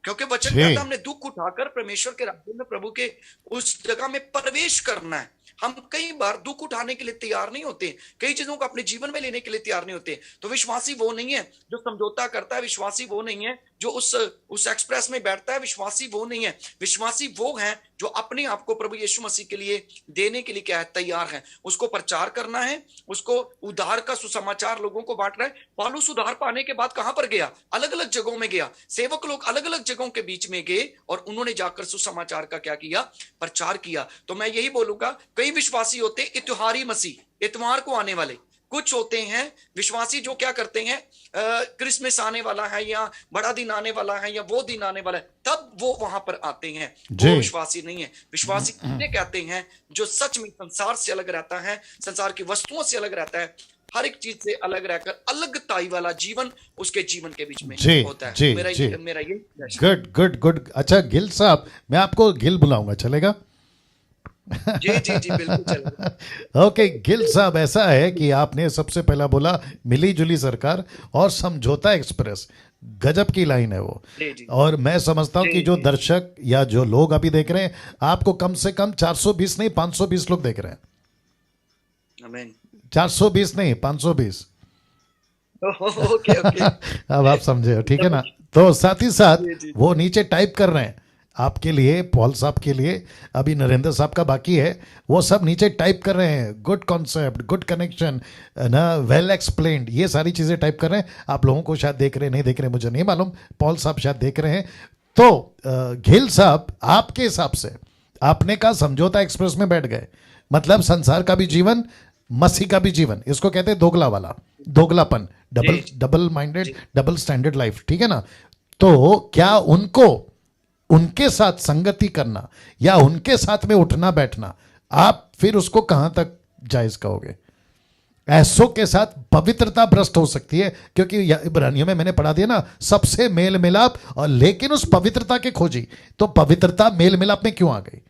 S4: क्योंकि वचन कहता है हमने दुख उठाकर परमेश्वर के राज्य में, प्रभु के उस जगह में प्रवेश करना है। हम कई बार दुख उठाने के लिए तैयार नहीं होते, कई चीजों को अपने जीवन में लेने के लिए तैयार नहीं होते। तो विश्वासी वो नहीं है जो समझौता करता है, विश्वासी वो नहीं है जो उस एक्सप्रेस में बैठता है, विश्वासी वो नहीं है। विश्वासी वो है जो अपने आप को प्रभु यीशु मसीह के लिए देने के लिए क्या है? तैयार है। उसको प्रचार करना है, उसको उद्धार का सुसमाचार लोगों को बांट रहा है। पौलुस उद्धार पाने के बाद कहां पर गया? अलग अलग जगहों में गया। सेवक लोग अलग अलग जगहों के बीच में गए और उन्होंने जाकर सुसमाचार का क्या किया? प्रचार किया। तो मैं यही बोलूंगा, कई विश्वासी होते इत्युहारी मसीह, इतवार को आने वाले। कुछ होते हैं विश्वासी जो क्या करते हैं, क्रिसमस आने वाला है या बड़ा दिन आने वाला है या वो दिन आने वाला है, तब वो वहां पर आते हैं। वो विश्वासी नहीं है। विश्वासी किसे कहते हैं? जो सच में संसार से अलग रहता है, संसार की वस्तुओं से अलग रहता है, हर एक चीज से अलग रहकर अलगताई वाला जीवन उसके जीवन के बीच में होता है। मेरा ये
S1: गुड। अच्छा गिल साहब, मैं आपको गिल बुलाऊंगा, चलेगा?
S4: जी बिल्कुल चलेगा।
S1: ओके गिल साहब, ऐसा है कि आपने सबसे पहला बोला मिली जुली सरकार और समझौता एक्सप्रेस, गजब की लाइन है वो। और मैं समझता हूं कि जो दर्शक या जो लोग अभी देख रहे हैं, आपको कम से कम 420 नहीं 520 लोग देख रहे हैं।
S4: आमीन।
S1: 420 नहीं 520।
S4: ओके
S1: अब आप समझे, ठीक है ना? तो साथ ही साथ वो नीचे टाइप कर रहे हैं आपके लिए, पॉल साहब के लिए, अभी नरेंद्र साहब का बाकी है, वो सब नीचे टाइप कर रहे हैं। गुड कॉन्सेप्ट, गुड कनेक्शन ना, वेल एक्सप्लेन्ड, ये सारी चीज़ें टाइप कर रहे हैं। आप लोगों को शायद देख रहे हैं, नहीं देख रहे हैं मुझे नहीं मालूम, पॉल साहब शायद देख रहे हैं। तो घिल साहब, आपके हिसाब से आपने कहा समझौता एक्सप्रेस में बैठ गए, मतलब संसार का भी जीवन, मसीह का भी जीवन, इसको कहते हैं दोगला वाला, दोगलापन, double minded, double standard life, ठीक है ना? तो क्या उनको उनके साथ संगति करना या उनके साथ में उठना बैठना, आप फिर उसको कहां तक जायज कहोगे? ऐसों के साथ पवित्रता भ्रष्ट हो सकती है, क्योंकि इब्रानियों में मैंने पढ़ा दिया ना, सबसे मेल मिलाप, और लेकिन उस पवित्रता के खोजी, तो पवित्रता मेल मिलाप में क्यों आ गई?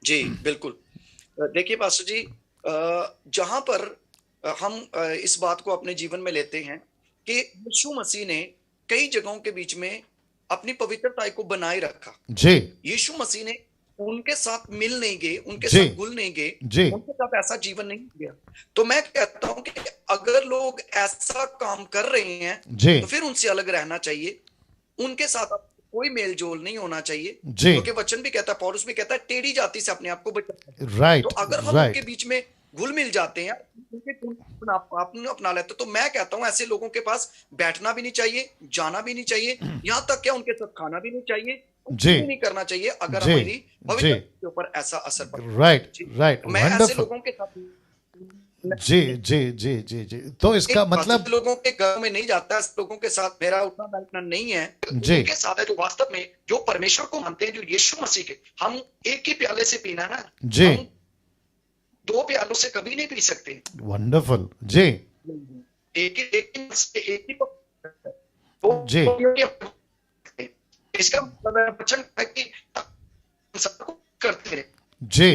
S4: जी बिल्कुल। देखिए पास्टर जी, जहां पर हम इस बात को अपने जीवन में लेते हैं कि यीशु मसीह ने कई जगहों के बीच में अपनी पवित्रता को बनाए रखा।
S1: जी,
S4: यीशु मसीह ने उनके साथ मिल नहीं गए, उनके
S1: जी,
S4: साथ घुल नहीं गए,
S1: जी,
S4: उनके साथ ऐसा जीवन नहीं किया। तो मैं कहता हूं कि अगर लोग ऐसा काम कर रहे हैं
S1: जी,
S4: तो फिर उनसे अलग रहना चाहिए, उनके साथ कोई मेल जोल नहीं होना चाहिए,
S1: जी,
S4: क्योंकि वचन भी कहता है, पौलुस भी कहता है, टेढ़ी जाति से अपने आप को बचाओ।
S1: राइट,
S4: तो अगर हम उनके
S1: राइट,
S4: बीच में घुल मिल जाते हैं, उनके गुण अपना लेते, तो मैं कहता हूं ऐसे लोगों के पास बैठना भी नहीं चाहिए, जाना भी नहीं चाहिए, यहाँ तक क्या उनके साथ खाना भी नहीं चाहिए, कुछ
S1: जी,
S4: भी नहीं करना चाहिए, अगर
S1: जी,
S4: हमारी
S1: जी,
S4: पवित्रता के ऊपर ऐसा असर पड़े।
S1: राइट,
S4: जी।
S1: राइट,
S4: मैं ऐसे
S1: वंडरफुल।
S4: लोगों के साथ
S1: जी, जी, जी, जी, जी, तो इसका मतलब,
S4: लोगों के घर में नहीं जाता, ऐसे लोगों के साथ मेरा उतना बैठना नहीं है।
S1: जी,
S4: उनके साथ है जो वास्तव में जो परमेश्वर को मानते हैं, जो यीशु मसीह के, हम एक ही प्याले से पीना ना,
S1: जी,
S4: हम दो प्यालों से कभी नहीं पी सकते।
S1: वंडरफुल, जी,
S4: एक ही
S1: जी,
S4: इसका मतलब है वचन है कि सबको करते रहे,
S1: जी,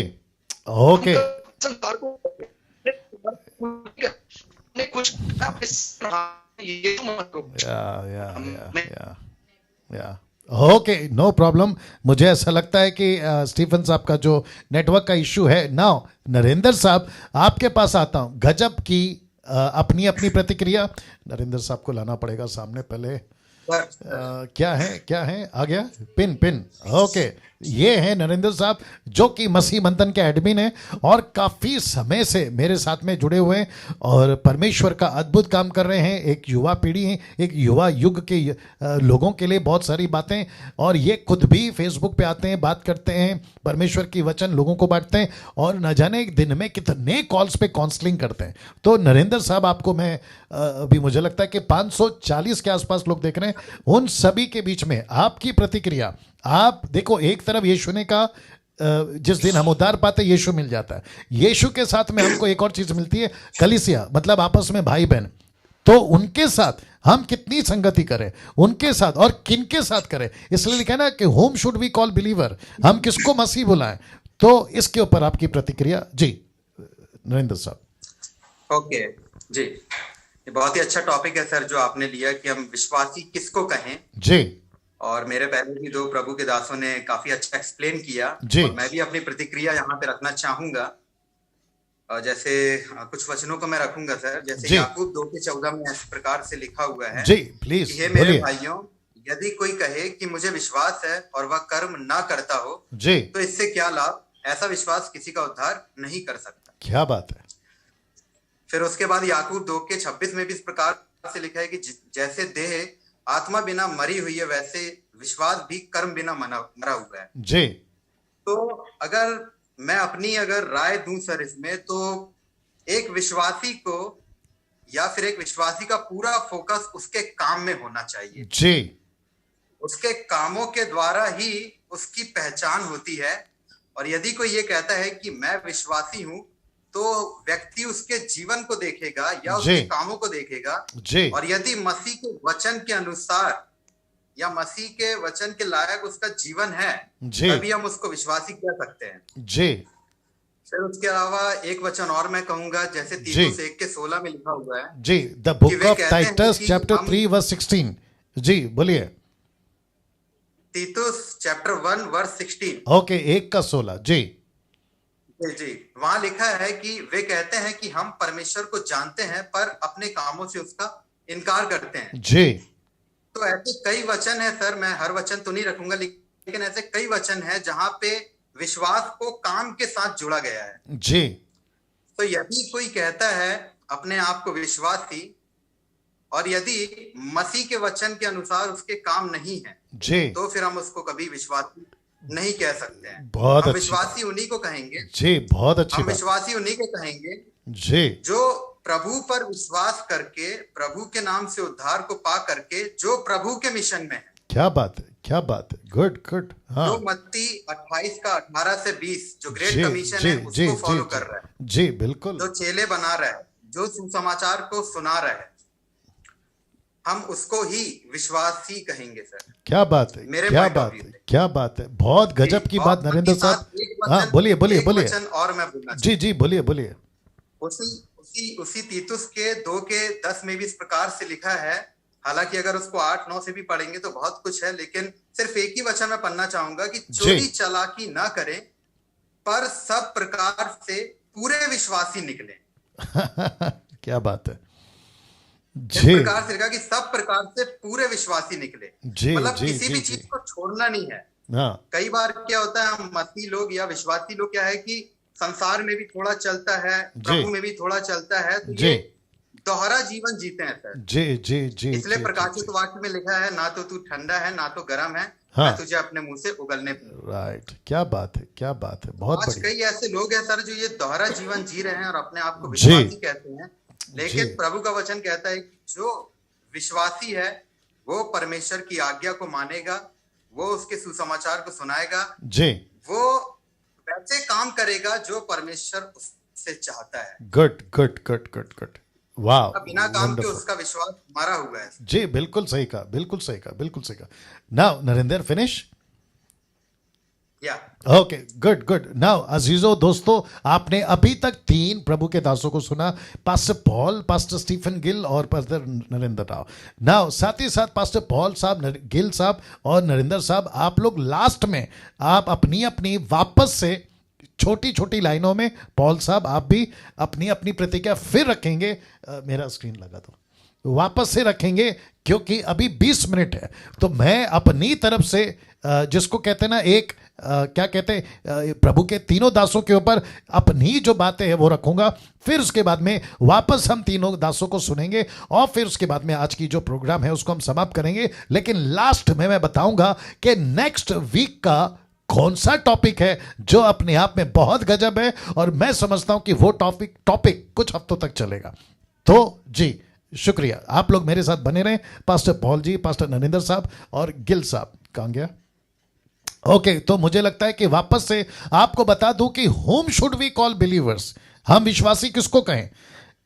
S1: ओके,
S4: संसार को ने कुछ ये
S1: या ओके, नो प्रॉब्लम। मुझे ऐसा लगता है कि स्टीफन साहब का जो नेटवर्क का इशू है। नाउ नरेंद्र साहब, आपके पास आता हूं। गजब की अपनी अपनी प्रतिक्रिया। नरेंद्र साहब को लाना पड़ेगा सामने पहले। क्या है आ गया पिन ओके। ये है नरेंद्र साहब, जो कि मसीह मंथन के एडमिन हैं और काफ़ी समय से मेरे साथ में जुड़े हुए हैं और परमेश्वर का अद्भुत काम कर रहे हैं। एक युवा पीढ़ी है, एक युवा युग के लोगों के लिए बहुत सारी बातें, और ये खुद भी फेसबुक पे आते हैं, बात करते हैं, परमेश्वर की वचन लोगों को बांटते हैं, और न जाने एक दिन में कितने कॉल्स पे काउंसलिंग करते हैं। तो नरेंद्र साहब, आपको मैं अभी मुझे लगता है कि 540 के आसपास लोग देख रहे हैं, उन सभी के बीच में आपकी प्रतिक्रिया। आप देखो, एक तरफ यीशु ने कहा जिस दिन हम उद्धार पाते यीशु मिल जाता है, यीशु के साथ में हमको एक और चीज मिलती है, कलीसिया, मतलब आपस में भाई बहन। तो उनके साथ हम कितनी संगति करें, उनके साथ, और किन के साथ करें। इसलिए लिखा है ना कि whom should we call believer, हम किसको मसीह बुलाएं। तो इसके ऊपर आपकी प्रतिक्रिया जी नरेंद्र साहब।
S3: ओके जी, ये बहुत ही अच्छा टॉपिक है सर जो आपने लिया कि हम विश्वासी किसको कहें जी। और मेरे पहले भी दो प्रभु के दासों ने काफी अच्छा एक्सप्लेन किया जी। और मैं भी अपनी प्रतिक्रिया यहाँ पे रखना चाहूंगा। जैसे कुछ वचनों को मैं रखूंगा सर, जैसे याकूब 2:14 में इस प्रकार से लिखा हुआ है जी, प्लीज। हे मेरे भाइयों, यदि कोई कहे कि मुझे विश्वास है और वह कर्म ना करता हो जी, तो इससे क्या लाभ? ऐसा विश्वास किसी का उद्धार नहीं कर सकता।
S1: क्या बात है।
S3: फिर उसके बाद याकूब 2:26 में भी इस प्रकार से लिखा है कि जैसे देह आत्मा बिना मरी हुई है, वैसे विश्वास भी कर्म बिना मरा हुआ है जी। तो अगर मैं अपनी राय दूं सर इसमें, तो एक विश्वासी को या फिर एक विश्वासी का पूरा फोकस उसके काम में होना चाहिए जी। उसके कामों के द्वारा ही उसकी पहचान होती है। और यदि कोई ये कहता है कि मैं विश्वासी हूं, तो व्यक्ति उसके जीवन को देखेगा या उसके कामों को देखेगा जी। और यदि मसीह के वचन के अनुसार या मसीह के वचन के लायक उसका जीवन है, तभी हम उसको विश्वासी कह सकते हैं जी। फिर उसके अलावा एक वचन और मैं कहूंगा, जैसे तीतुस 1:16 में लिखा हुआ है
S1: जी, the book of Titus chapter 3:16 जी, बोलिए।
S3: तीतुस चैप्टर 1:16
S1: ओके, 1:16 जी
S3: जी। वहां लिखा है कि वे कहते हैं कि हम परमेश्वर को जानते हैं, पर अपने कामों से उसका इनकार करते हैं जी। तो ऐसे कई वचन है सर, मैं हर वचन तो नहीं रखूंगा, लेकिन ऐसे कई वचन है जहां पे विश्वास को काम के साथ जोड़ा गया है जी। तो यदि कोई कहता है अपने आप को विश्वासी, और यदि मसीह के वचन के अनुसार उसके काम नहीं है जी, तो फिर हम उसको कभी विश्वासी नहीं कह सकते हैं।
S1: बहुत
S3: हम विश्वासी उन्हीं को कहेंगे
S1: जी, बहुत अच्छी
S3: हम विश्वासी उन्हीं को कहेंगे
S1: जी,
S3: जो प्रभु पर विश्वास करके, प्रभु के नाम से उद्धार को पा करके, जो प्रभु के मिशन में है
S1: क्या बात है, क्या बात है, गुड गुड। हाँ
S3: जो मत्ती 28 का 18 से 20 जो ग्रेट
S1: जी
S3: कमीशन
S1: जी
S3: है
S1: जी
S3: उसको
S1: जी
S3: फॉलो कर रहा है,
S1: जी बिल्कुल।
S3: जो चेले बना रहा है, जो सुसमाचार को सुना रहा है, हम उसको ही विश्वासी कहेंगे सर।
S1: क्या बात है,
S3: मेरे
S1: क्या
S3: point of
S1: बात
S3: view
S1: है,
S3: से।
S1: क्या बात है, बहुत गजब की
S3: और
S1: बात नरेंद्र
S3: उसके
S1: साहब।
S3: साथ एक
S1: हाँ
S3: वचन,
S1: बोलिए बोलिए
S3: एक
S1: बोलिए।
S3: वचन और मैं बोलना
S1: जी जी बोलिए बोलिए।
S3: उसी उसी उसी तीतुस के 2 के 10 में भी इस प्रकार से लिखा है, हालांकि अगर उसको 8-9 से भी पढ़ेंगे तो बहुत कुछ है, लेकिन सिर्फ एक ही वचन मैं पढ़ना चाहूंगा कि चोरी चालाकी ना करें पर सब प्रकार से पूरे विश्वासी निकले।
S1: क्या बात है
S3: इस
S1: जी
S3: प्रकार से लिखा कि सब प्रकार से पूरे विश्वासी निकले,
S1: जी
S3: मतलब
S1: जी
S3: किसी
S1: जी
S3: भी
S1: जी।
S3: चीज को छोड़ना नहीं है।
S1: हाँ
S3: कई बार क्या होता है, हम मसीही लोग या विश्वासी लोग क्या है कि संसार में भी थोड़ा चलता है, प्रभु में भी थोड़ा चलता है, तो
S1: जी
S3: ये दोहरा जीवन जीते हैं सर।
S1: जी जी जी
S3: इसलिए
S1: जी,
S3: प्रकाशित
S1: जी,
S3: वाक्य में लिखा है, ना तो तू ठंडा है ना तो गर्म है,
S1: हाँ।
S3: मैं तुझे अपने मुंह से उगलने दूंगा।
S1: राइट, क्या बात है, क्या बात है, बहुत
S3: आज
S1: बढ़िया।
S3: कई ऐसे लोग हैं सर जो ये दोहरा जीवन जी रहे हैं और अपने आप को
S1: जी।
S3: विश्वासी कहते हैं, लेकिन
S1: जी।
S3: प्रभु का वचन कहता है कि जो विश्वासी है वो परमेश्वर की आज्ञा को मानेगा, वो उसके सुसमाचार को सुनाएगा,
S1: जी
S3: वो वैसे काम करेगा जो परमेश्वर उससे चाहता है।
S1: Good good good good good, वाह,
S3: बिना काम के
S1: wonderful।
S3: उसका विश्वास मारा हुआ है।
S1: जी बिल्कुल सही कहा, बिल्कुल सही कहा, बिल्कुल सही कहा। Now Narendra finish.
S3: या
S1: ओके गुड गुड। नाउ अजीजो दोस्तों, आपने अभी तक 3 प्रभु के दासों को सुना, pastor Paul, pastor Stephen Gill और पास्टर नरेंद्र राव। नाउ साथ ही साथ पास्टर पॉल साहब, गिल साहब और नरेंद्र साहब, आप लोग लास्ट में आप अपनी अपनी वापस से छोटी छोटी लाइनों में, पॉल साहब आप भी अपनी अपनी प्रतिक्रिया फिर रखेंगे। मेरा स्क्रीन लगा दो, वापस से रखेंगे क्योंकि अभी 20 मिनट है, तो मैं अपनी तरफ से जिसको कहते हैं ना एक क्या कहते हैं, प्रभु के तीनों दासों के ऊपर अपनी जो बातें हैं वो रखूंगा। फिर उसके बाद में वापस हम तीनों दासों को सुनेंगे और फिर उसके बाद में आज की जो प्रोग्राम है उसको हम समाप्त करेंगे। लेकिन लास्ट में मैं बताऊंगा कि नेक्स्ट वीक का कौन सा टॉपिक है जो अपने आप में बहुत गजब है, और मैं समझता हूं कि वो टॉपिक कुछ हफ्तों तक चलेगा। तो जी शुक्रिया, आप लोग मेरे साथ बने रहें, पास्टर पॉल जी, पास्टर नरेंद्र साहब और गिल साहब। कहां गया? ओके, तो मुझे लगता है कि वापस से आपको बता दूं कि whom should we call believers, हम विश्वासी किसको कहें?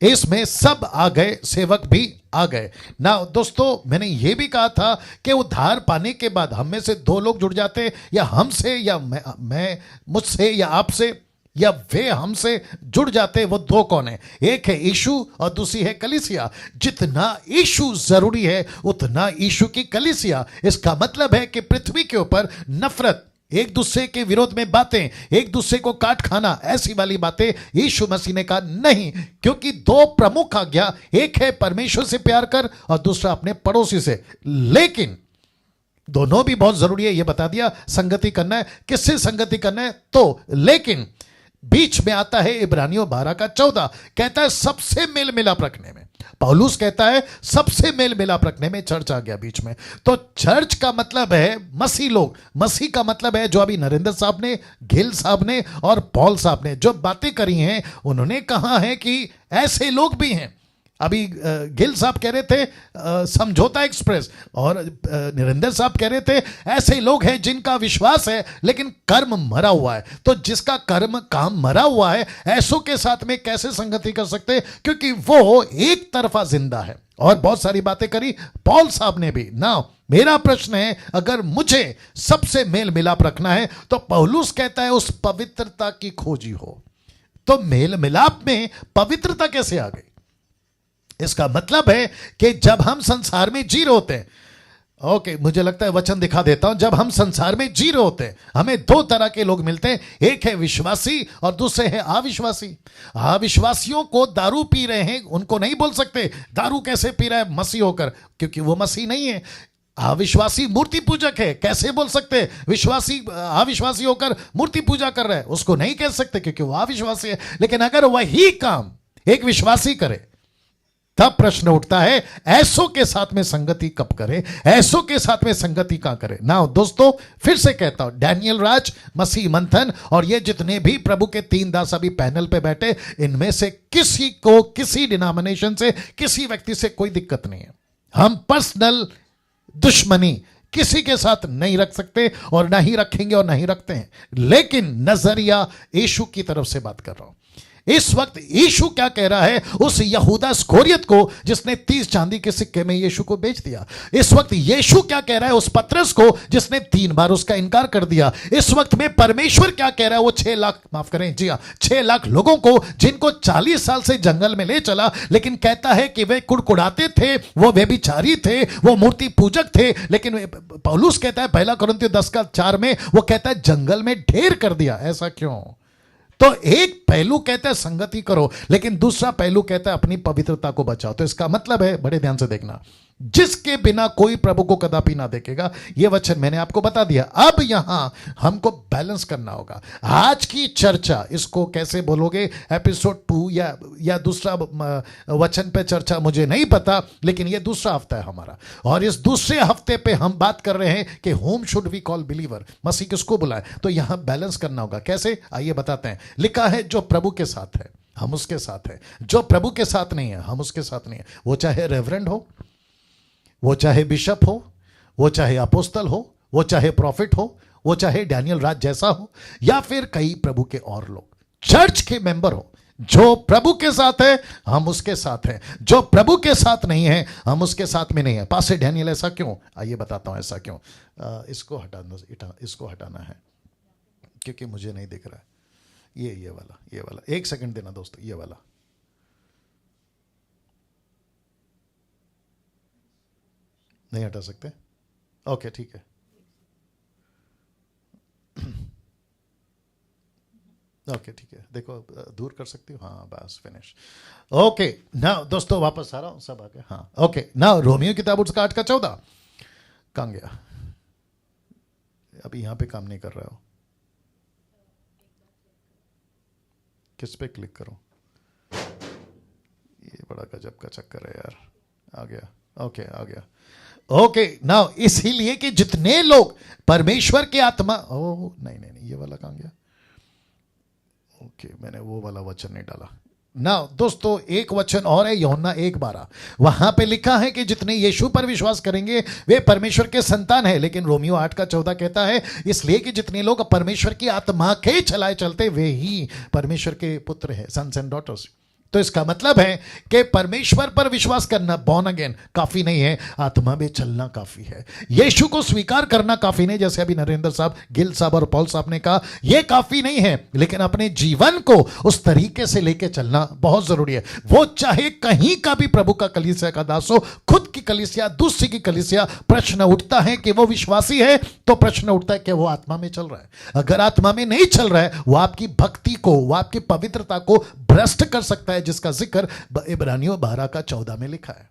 S1: इसमें सब आ गए, सेवक भी आ गए ना। दोस्तों मैंने यह भी कहा था कि उद्धार पाने के बाद हम में से 2 लोग जुड़ जाते, या हमसे या मैं मुझसे या आपसे, या वे हमसे जुड़ जाते। वो 2 कौन है? एक है यीशु और दूसरी है कलीसिया। जितना यीशु जरूरी है उतना यीशु की कलीसिया। इसका मतलब है कि पृथ्वी के ऊपर नफरत, एक दूसरे के विरोध में बातें, एक दूसरे को काट खाना, ऐसी वाली बातें यीशु मसीह ने कहा नहीं, क्योंकि 2 प्रमुख आज्ञा, एक है परमेश्वर से प्यार कर और दूसरा अपने पड़ोसी से। लेकिन दोनों भी बहुत जरूरी है, यह बता दिया। संगति करना है, किससे संगति करना है? तो लेकिन बीच में आता है इब्रानियों 12 का 14, कहता है सबसे मेल मिलाप रखने में। पौलुस कहता है सबसे मेल मिलाप रखने में चर्च आ गया बीच में। तो चर्च का मतलब है मसीह लोग, मसीह का मतलब है जो अभी नरेंद्र साहब ने, गिल साहब ने और पॉल साहब ने जो बातें करी हैं, उन्होंने कहा है कि ऐसे लोग भी हैं। अभी गिल साहब कह रहे थे समझौता एक्सप्रेस, और नरेंद्र साहब कह रहे थे ऐसे लोग हैं जिनका विश्वास है लेकिन कर्म मरा हुआ है। तो जिसका काम मरा हुआ है, ऐसों के साथ में कैसे संगति कर सकते हैं? क्योंकि वो एक तरफा जिंदा है। और बहुत सारी बातें करी पॉल साहब ने भी ना। मेरा प्रश्न है, अगर मुझे सबसे मेल मिलाप रखना है तो पौलुस कहता है उस पवित्रता की खोजी हो। तो मेल मिलाप में पवित्रता कैसे आ गई? इसका मतलब है कि जब हम संसार में जी रहे होते हैं, ओके मुझे लगता है वचन दिखा देता हूं, जब हम संसार में जी रहे होते हैं हमें 2 तरह के लोग मिलते हैं, एक है विश्वासी और दूसरे है अविश्वासी। अविश्वासियों को दारू पी रहे हैं, उनको नहीं बोल सकते दारू कैसे पी रहा है मसीह होकर, क्योंकि वो मसीह नहीं है। अविश्वासी मूर्ति पूजक है, कैसे बोल सकते विश्वासी अविश्वासी होकर मूर्ति पूजा कर रहा है? उसको नहीं कह सकते क्योंकि वो अविश्वासी है। लेकिन अगर वही काम एक विश्वासी करे, तब प्रश्न उठता है ऐसों के साथ में संगति कब करे, ऐसों के साथ में संगति कहां करे ना। दोस्तों फिर से कहता हूं, डैनियल राज, मसीह मंथन और ये जितने भी प्रभु के 3 दास अभी पैनल पे बैठे, इनमें से किसी को किसी डिनोमिनेशन से, किसी व्यक्ति से कोई दिक्कत नहीं है। हम पर्सनल दुश्मनी किसी के साथ नहीं रख सकते और ना ही रखेंगे और ना ही रखते हैं। लेकिन नजरिया यीशु की तरफ से बात कर रहा हूं। इस वक्त यीशु क्या कह रहा है उस यहूदा इस्करियोत को जिसने 30 चांदी के सिक्के में यीशु को बेच दिया। इस वक्त यीशु क्या कह रहा है उस पतरस को जिसने 3 बार उसका इनकार कर दिया। इस वक्त में परमेश्वर क्या कह रहा है वो 6 लाख, माफ करें, जी हाँ, 6 लाख लोगों को जिनको 40 साल से जंगल में ले चला, लेकिन कहता है कि वे कुड़कुड़ाते थे, वो व्यभिचारी थे, वो मूर्ति पूजक थे। लेकिन पौलुस कहता है 1 कुरिन्थियों 10:4 में, वो कहता है जंगल में ढेर कर दिया। ऐसा क्यों? तो एक पहलू कहता है संगति करो, लेकिन दूसरा पहलू कहता है अपनी पवित्रता को बचाओ। तो इसका मतलब है, बड़े ध्यान से देखना, जिसके बिना कोई प्रभु को कदापि ना देखेगा, यह वचन मैंने आपको बता दिया। अब यहां हमको बैलेंस करना होगा। आज की चर्चा, इसको कैसे बोलोगे, एपिसोड 2 या दूसरा वचन पे चर्चा, मुझे नहीं पता, लेकिन यह दूसरा हफ्ता है हमारा। और इस दूसरे हफ्ते पे हम बात कर रहे हैं कि whom should we call believer, मसीह किसको बुलाए। तो यहां बैलेंस करना होगा। कैसे, आइए बताते हैं। लिखा है जो प्रभु के साथ है हम उसके साथ है, जो प्रभु के साथ नहीं है हम उसके साथ नहीं है। वो चाहे रेवरेंड हो, वो चाहे बिशप हो, वो चाहे अपोस्तल हो, वो चाहे प्रॉफिट हो, वो चाहे डैनियल राज जैसा हो, या फिर कई प्रभु के और लोग, चर्च के मेंबर हो। जो प्रभु के साथ है हम उसके साथ हैं, जो प्रभु के साथ नहीं है हम उसके साथ में नहीं है। पास्टर डैनियल ऐसा क्यों? आइए बताता हूं ऐसा क्यों। इसको हटाना है क्योंकि मुझे नहीं दिख रहा है। ये वाला 1 सेकंड देना दोस्तों। ये वाला नहीं हटा सकते? ओके, ठीक है। ओके, ठीक है। देखो, दूर कर सकती हूँ? हाँ, बस फिनिश। ओके, नाउ दोस्तों वापस आ रहा हूँ, सब आ गए। हाँ, ओके, नाउ रोमियो किताब उसका 8:14 कहाँ गया? अभी यहां पे काम नहीं कर रहा हो। किस पे क्लिक करूं? ये बड़ा गजब का चक्कर है यार। आ गया, ओके, आ गया। ओके, नाउ इसीलिए कि जितने लोग परमेश्वर के आत्मा, ओ नहीं, ये वाला कहां गया? ओके, मैंने वो वाला वचन नहीं डाला। नाउ दोस्तों, एक वचन और है, यूहन्ना 1:12। वहां पे लिखा है कि जितने यीशु पर विश्वास करेंगे वे परमेश्वर के संतान है। लेकिन रोमियो 8:14 कहता है इसलिए कि जितने लोग परमेश्वर की आत्मा के चलाए चलते वे ही परमेश्वर के पुत्र हैं, सन्स एंड डॉटर्स। तो इसका मतलब है कि परमेश्वर पर विश्वास करना, बॉर्न अगेन, काफी नहीं है, आत्मा में चलना काफी है। यीशु को स्वीकार करना काफी नहीं, जैसे अभी नरेंद्र साहब, गिल साहब और पॉल साहब ने कहा, यह काफी नहीं है। लेकिन अपने जीवन को उस तरीके से लेके चलना बहुत जरूरी है। वो चाहे कहीं का भी प्रभु का कलीसिया का दास हो, खुद की कलीसिया, दूसरी की कलीसिया, प्रश्न उठता है कि वो विश्वासी है, तो प्रश्न उठता है कि वो आत्मा में चल रहा है। अगर आत्मा में नहीं चल रहा है, वो आपकी भक्ति को, वो आपकी पवित्रता को भ्रष्ट कर सकता है, जिसका जिक्र इब्रानियों 12:14 में लिखा है।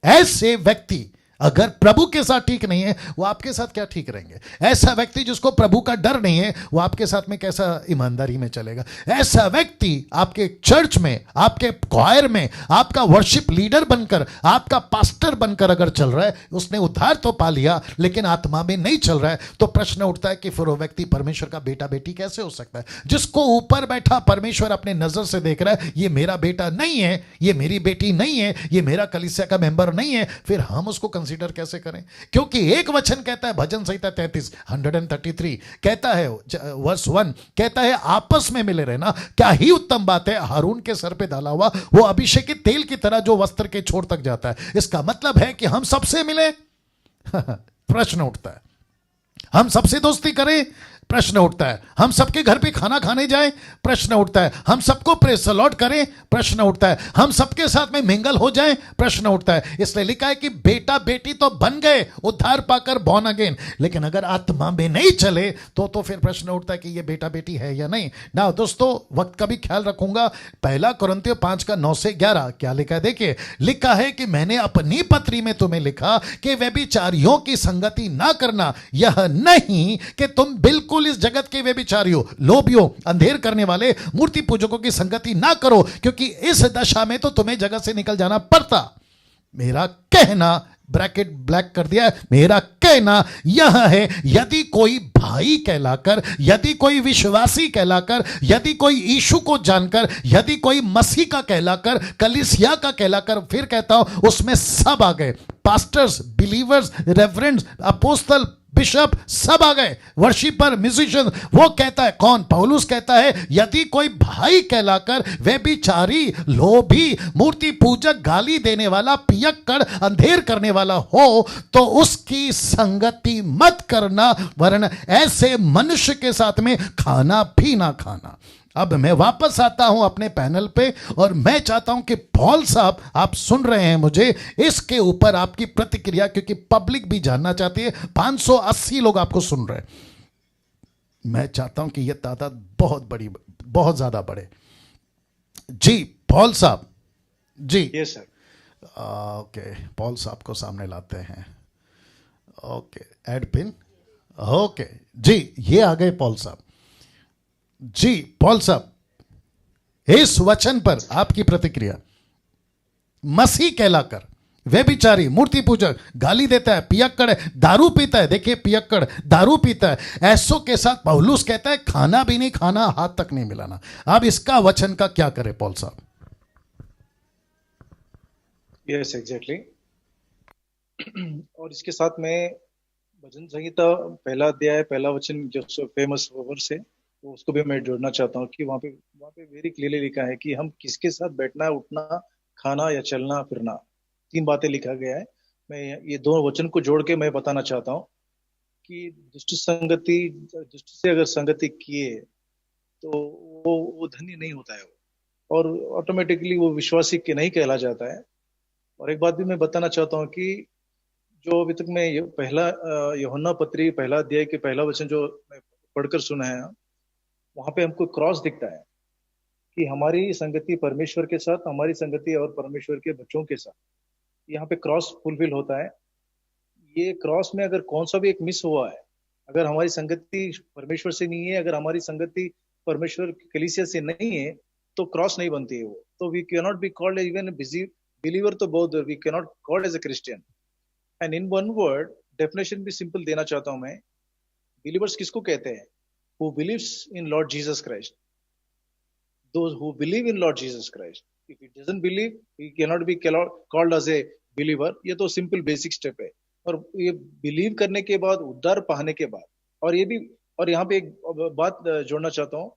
S1: ऐसे व्यक्ति अगर प्रभु के साथ ठीक नहीं है, वो आपके साथ क्या ठीक रहेंगे? ऐसा व्यक्ति जिसको प्रभु का डर नहीं है, वो आपके साथ में कैसा ईमानदारी में चलेगा? ऐसा व्यक्ति आपके चर्च में, आपके क्वायर में, आपका वर्शिप लीडर बनकर, आपका पास्टर बनकर अगर चल रहा है, उसने उद्धार तो पा लिया लेकिन आत्मा में नहीं चल रहा है, तो प्रश्न उठता है कि फिर वो व्यक्ति परमेश्वर का बेटा बेटी कैसे हो सकता है? जिसको ऊपर बैठा परमेश्वर अपने नजर से देख रहा है, ये मेरा बेटा नहीं है, ये मेरी बेटी नहीं है, ये मेरा कलीसिया का मेंबर नहीं है, फिर हम उसको कंसीडर कैसे करें? क्योंकि एक वचन कहता है, भजन संहिता 133 कहता है, वर्स 1 कहता है, आपस में मिले रहना क्या ही उत्तम बात है, हारून के सर पे डाला हुआ वो अभिषेक के तेल की तरह जो वस्त्र के छोर तक जाता है। इसका मतलब है कि हम सबसे मिले प्रश्न उठता है, हम सबसे दोस्ती करें, प्रश्न उठता है, हम सबके घर पे खाना खाने जाएं, प्रश्न उठता है, हम सबको प्रेज द लॉर्ड करें, प्रश्न उठता है, हम सबके साथ में मिंगल हो जाएं, प्रश्न उठता है। इसलिए लिखा है कि बेटा बेटी तो बन गए उद्धार पाकर, बॉर्न अगेन, लेकिन अगर आत्मा में नहीं चले तो फिर प्रश्न उठता है कि ये बेटा बेटी है या नहीं। ना दोस्तों, वक्त का भी ख्याल रखूंगा। 1 कुरिन्थियों 5:9-11 क्या लिखा है? देखिए, लिखा है कि मैंने अपनी पत्री में तुम्हें लिखा कि व्यभिचारियों की संगति ना करना, यह नहीं कि तुम बिल्कुल इस जगत के व्यभिचारियों, लोभियों, अंधेर करने वाले, मूर्ति पूजकों की संगति ना करो, क्योंकि इस दशा में तो तुम्हें जगत से निकल जाना पड़ता। मेरा कहना, ब्रैकेट ब्लैक कर दिया, मेरा कहना यह है, यदि कोई भाई कहलाकर, यदि कोई विश्वासी कहलाकर, यदि कोई यीशु को जानकर, यदि कोई मसीह का कहलाकर, कलीसिया का कहलाकर, फिर कहता हूं उसमें सब आ गए, पास्टर्स, बिलीवर्स, रेवरेंड्स, अपोस्तल, बिशप सब आ गए, वर्शिपर, म्यूजिशियन। वो कहता है, कौन? पौलुस कहता है, यदि कोई भाई कहलाकर व्यभिचारी, लोभी, मूर्ति पूजक, गाली देने वाला, पियक्कड़, अंधेर करने वाला हो तो उसकी संगति मत करना, वरना ऐसे मनुष्य के साथ में खाना भी ना खाना। अब मैं वापस आता हूं अपने पैनल पे और मैं चाहता हूं कि पॉल साहब, आप सुन रहे हैं मुझे, इसके ऊपर आपकी प्रतिक्रिया, क्योंकि पब्लिक भी जानना चाहती है। 580 लोग आपको सुन रहे हैं। मैं चाहता हूं कि यह तादाद बहुत बड़ी, बहुत ज्यादा बढ़े। जी पॉल साहब। जी
S2: यस सर।
S1: ओके, पॉल साहब को सामने लाते हैं। ओके, एड पिन। ओके जी, ये आ गए पॉल साहब। जी पॉल साहब, इस वचन पर आपकी प्रतिक्रिया। मसीह कहलाकर व्यभिचारी, मूर्ति पूजक, गाली देता है, पियक्कड़ है, दारू पीता है। देखिए, पियक्कड़ दारू पीता है, ऐसों के साथ पौलुस कहता है खाना भी नहीं खाना, हाथ तक नहीं मिलाना। अब इसका वचन का क्या करे पॉल साहब?
S2: Yes exactly. और इसके साथ में भजन संहिता पहला अध्याय पहला वचन जो फेमस वर्स है, तो उसको भी मैं जोड़ना चाहता हूँ कि वहाँ पे वेरी क्लियरली लिखा है कि हम किसके साथ बैठना, उठना, खाना या चलना फिरना, 3 बातें लिखा गया है। मैं ये 2 वचन को जोड़ के मैं बताना चाहता हूँ कि दुष्ट से अगर संगति किए तो वो धन्य नहीं होता है, और ऑटोमेटिकली वो विश्वासी के नहीं कहला जाता है। और एक बात भी मैं बताना चाहता हूँ कि जो अभी तक मैं पहला यूहन्ना पत्री पहला अध्याय के पहला वचन जो मैं पढ़कर सुना है, वहां पे हमको क्रॉस दिखता है कि हमारी संगति परमेश्वर के साथ, हमारी संगति और परमेश्वर के बच्चों के साथ, यहाँ पे क्रॉस फुलफिल होता है। ये क्रॉस में अगर कौन सा भी एक मिस हुआ है, अगर हमारी संगति परमेश्वर से नहीं है, अगर हमारी संगति परमेश्वर की कलीसिया से नहीं है, तो क्रॉस नहीं बनती है वो। तो we can not be called even believer, तो both we can not called as a Christian. And in one word definition भी सिंपल देना चाहता हूं मैं। बिलीवर्स किसको कहते हैं? Who believes in Lord Jesus Christ. Those who believe in Lord Jesus Christ. If he doesn't believe, he cannot be called as a believer. ये तो सिंपल बेसिक स्टेप है। और ये बिलीव करने के बाद, उद्धार पाने के बाद, और ये भी, और यहाँ पे एक बात जोड़ना चाहता हूँ,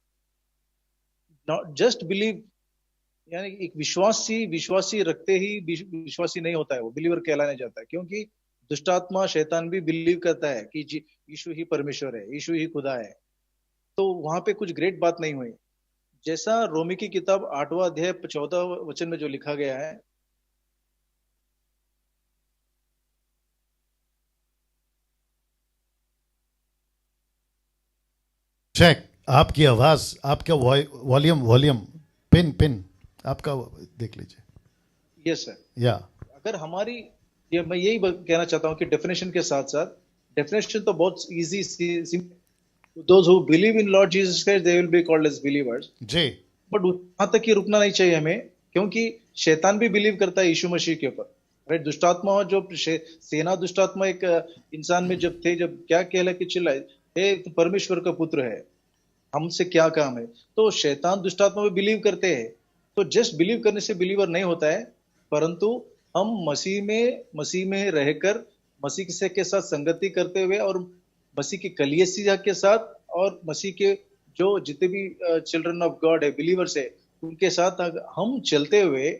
S2: नॉट जस्ट बिलीव, यानी एक विश्वासी रखते ही विश्वासी नहीं होता है, वो बिलीवर कहलाने जाता है। क्योंकि दुष्टात्मा, शैतान भी बिलीव करता है कि यीशु ही परमेश्वर है, यीशु ही खुदा है। तो वहां पे कुछ ग्रेट बात नहीं हुई। जैसा रोमी की किताब 8वां अध्याय 14 वचन में जो लिखा गया है,
S1: चेक आपकी आवाज, आपका वॉल्यूम पिन आपका देख लीजिए।
S2: Yes sir.
S1: या
S2: अगर हमारी, ये मैं यही कहना चाहता हूँ कि डेफिनेशन के साथ साथ, डेफिनेशन तो बहुत easy, those who believe in Lord Jesus Christ, they will be called as believers.
S1: जी,
S2: बट वहां तक ही रुकना नहीं चाहिए हमें, क्योंकि शैतान भी बिलीव करता है यीशु मसीह के ऊपर। राइट, दुष्टात्मा, जो सेना दुष्टात्मा एक इंसान में जब थे, जब क्या कहला कि चिल्लाए, हे तू परमेश्वर का पुत्र है, हमसे क्या काम है। तो शैतान दुष्टात्मा में बिलीव करते हैं। तो जस्ट बिलीव करने से बिलीवर नहीं होता है, परंतु हम मसीह में रहकर, मसीह के साथ संगति करते हुए, और मसीह की कलीसिया के साथ, और मसीह के जो जितने भी चिल्ड्रन ऑफ गॉड है, बिलीवर्स है, उनके साथ हम चलते हुए,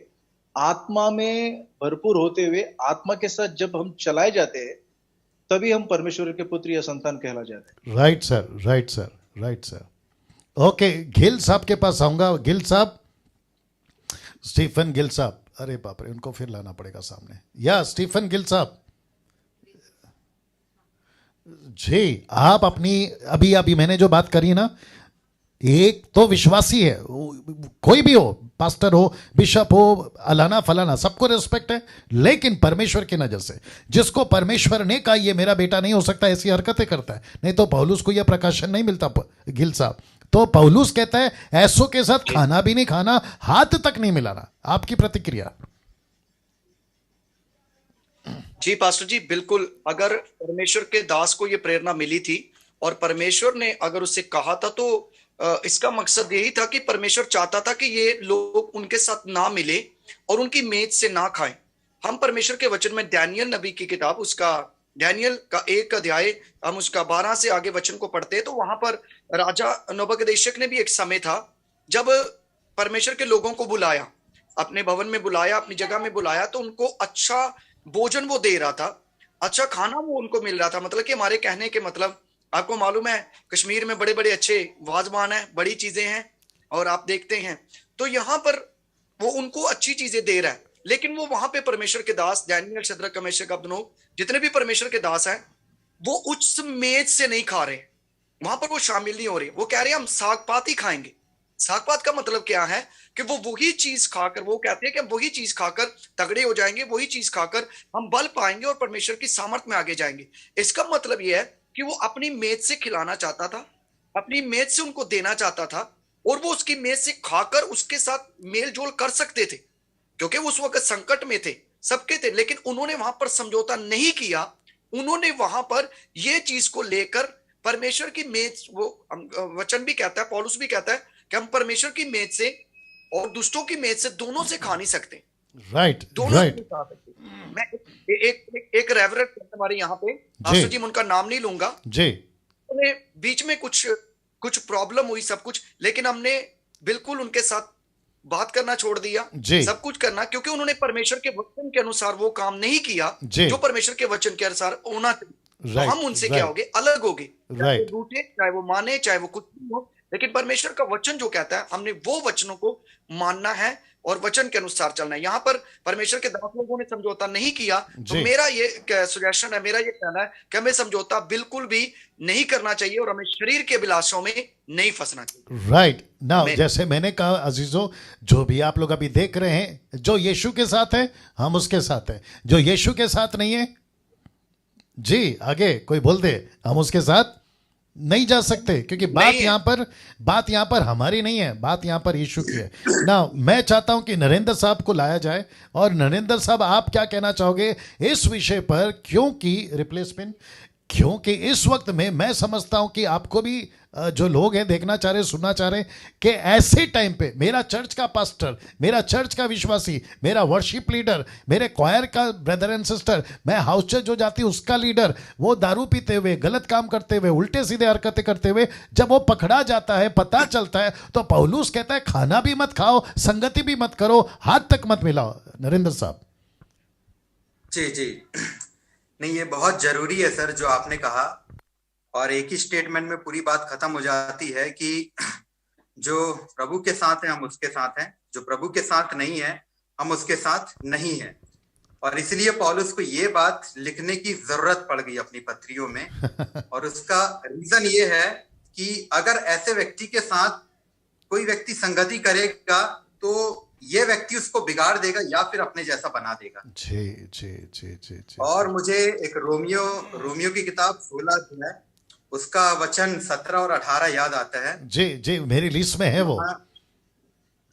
S2: आत्मा में भरपूर होते हुए, आत्मा के साथ जब हम चलाए जाते हैं, तभी हम परमेश्वर के पुत्र या संतान कहला जाते हैं।
S1: Right sir, right sir, right sir. Okay, Gill साहब के पास आऊंगा। गिल साहब, स्टीफन गिल साहब, अरे बाप रे, उनको फिर लाना पड़ेगा सामने। या स्टीफन गिल साहब जी, आप अपनी अभी मैंने जो बात करी ना, एक तो विश्वासी है, कोई भी हो, पास्टर हो, बिशप हो, अलाना फलाना, सबको रिस्पेक्ट है, लेकिन परमेश्वर की नजर से जिसको परमेश्वर ने कहा ये मेरा बेटा नहीं हो सकता, ऐसी हरकतें करता है, नहीं तो पौलुस को यह प्रकाशन नहीं मिलता। गिल साहब, तो पौलुस कहता है ऐसों के साथ खाना भी नहीं खाना, हाथ तक नहीं मिलाना। आपकी प्रतिक्रिया?
S4: जी पास्टर जी, बिल्कुल। अगर परमेश्वर के दास को ये प्रेरणा मिली थी और परमेश्वर ने अगर उससे कहा था, तो इसका मकसद यही था कि परमेश्वर चाहता था कि ये लोग उनके साथ ना मिले और उनकी मेज से ना खाएं। हम परमेश्वर के वचन में डैनियल नबी की किताब, उसका डैनियल का 1 अध्याय, हम उसका 12 से आगे वचन को पढ़ते हैं, तो वहां पर राजा नबूकदनेस्सर ने भी एक समय था जब परमेश्वर के लोगों को बुलाया, अपने भवन में बुलाया, अपनी जगह में बुलाया, तो उनको अच्छा भोजन वो दे रहा था, अच्छा खाना वो उनको मिल रहा था। मतलब कि हमारे कहने के मतलब, आपको मालूम है कश्मीर में बड़े बड़े अच्छे वाजवान है, बड़ी चीजें हैं, और आप देखते हैं तो यहाँ पर वो उनको अच्छी चीजें दे रहा है, लेकिन वो वहां पे परमेश्वर के दास डैनियल, शद्रक, मेशक, अबेदनगो, जितने भी परमेश्वर के दास हैं, वो उस मेज से नहीं खा रहे, वहां पर वो शामिल नहीं हो रहे। वो कह रहे हैं हम साग पात ही खाएंगे। साग पात का मतलब क्या है कि वो वही चीज खाकर, वो कहते हैं कि हम वही चीज खाकर तगड़े हो जाएंगे, वही चीज खाकर हम बल पाएंगे और परमेश्वर की सामर्थ में आगे जाएंगे। इसका मतलब यह है कि वो अपनी मेज से खिलाना चाहता था, अपनी मेज से उनको देना चाहता था, और वो उसकी मेज से खाकर उसके साथ मेल जोल कर सकते थे, क्योंकि उस वक्त संकट में थे, सबके थे, लेकिन उन्होंने वहां पर समझौता नहीं किया। उन्होंने वहां पर यह चीज को लेकर परमेश्वर की मेज, वो वचन भी कहता है, पौलुस भी कहता है कि हम परमेश्वर की मेज से और दुष्टों की मेज से दोनों से खा नहीं सकते।
S1: राइट,
S4: दोनों
S1: राइट,
S4: से खा सकते। मैं एक रेवरेंड हमारे यहाँ पे, पास्टर जी, मैं उनका नाम नहीं लूंगा
S1: जी,
S4: बीच में कुछ प्रॉब्लम हुई, सब कुछ, लेकिन हमने बिल्कुल उनके साथ बात करना छोड़ दिया, सब कुछ करना, क्योंकि उन्होंने परमेश्वर के वचन के अनुसार वो काम नहीं किया जो परमेश्वर के वचन के अनुसार होना चाहिए। तो हम उनसे क्या होगे, अलग होगे, चाहे वो रूठे, चाहे वो माने, चाहे वो कुछ भी हो, लेकिन परमेश्वर का वचन जो कहता है, हमने वो वचनों को मानना है और वचन के अनुसार चलना है। यहाँ पर परमेश्वर के दास लोगों ने समझौता नहीं किया, तो मेरा ये सजेशन है, मेरा ये कहना है कि हमें समझौता बिल्कुल भी नहीं करना चाहिए और हमें शरीर के अभिलाषों में नहीं फंसना चाहिए।
S1: राइट नाउ, जैसे मैंने कहा अजीजों, जो भी आप लोग अभी देख रहे हैं, जो यीशु के साथ है हम उसके साथ है, जो यीशु के साथ नहीं है, जी आगे कोई बोल दे, हम उसके साथ नहीं जा सकते, क्योंकि बात यहाँ पर हमारी नहीं है, बात यहाँ पर यीशु की है ना। मैं चाहता हूं कि नरेंद्र साहब को लाया जाए, और नरेंद्र साहब आप क्या कहना चाहोगे इस विषय पर, क्योंकि रिप्लेसमेंट, क्योंकि इस वक्त में मैं समझता हूं कि आपको भी जो लोग हैं देखना चाह रहे, सुनना चाह रहे कि ऐसे टाइम पे मेरा चर्च का पास्टर, मेरा चर्च का विश्वासी, मेरा वर्शिप लीडर, मेरे क्वायर का ब्रदर एंड सिस्टर, मैं हाउस चर्च जो जाती हूँ उसका लीडर, वो दारू पीते हुए, गलत काम करते हुए, उल्टे सीधे हरकतें करते हुए जब वो पकड़ा जाता है, पता चलता है, तो पौलुस कहता है खाना भी मत खाओ, संगति भी मत करो, हाथ तक मत मिलाओ। नरेंद्र साहब।
S3: जी नहीं, ये बहुत जरूरी है सर जो आपने कहा, और एक ही स्टेटमेंट में पूरी बात खत्म हो जाती है कि जो प्रभु के साथ है हम उसके साथ हैं, जो प्रभु के साथ नहीं है हम उसके साथ नहीं है। और इसलिए पौलुस को ये बात लिखने की जरूरत पड़ गई अपनी पत्रियों में। और उसका रीजन ये है कि अगर ऐसे व्यक्ति के साथ कोई व्यक्ति संगति करेगा तो ये व्यक्ति उसको बिगाड़ देगा या फिर अपने जैसा बना देगा।
S1: जी जी जी जी जी।
S3: और मुझे एक रोमियो की किताब 16 अध्याय, उसका वचन 17 और 18 याद आता है।
S1: जी जी, मेरी लिस्ट में है वो।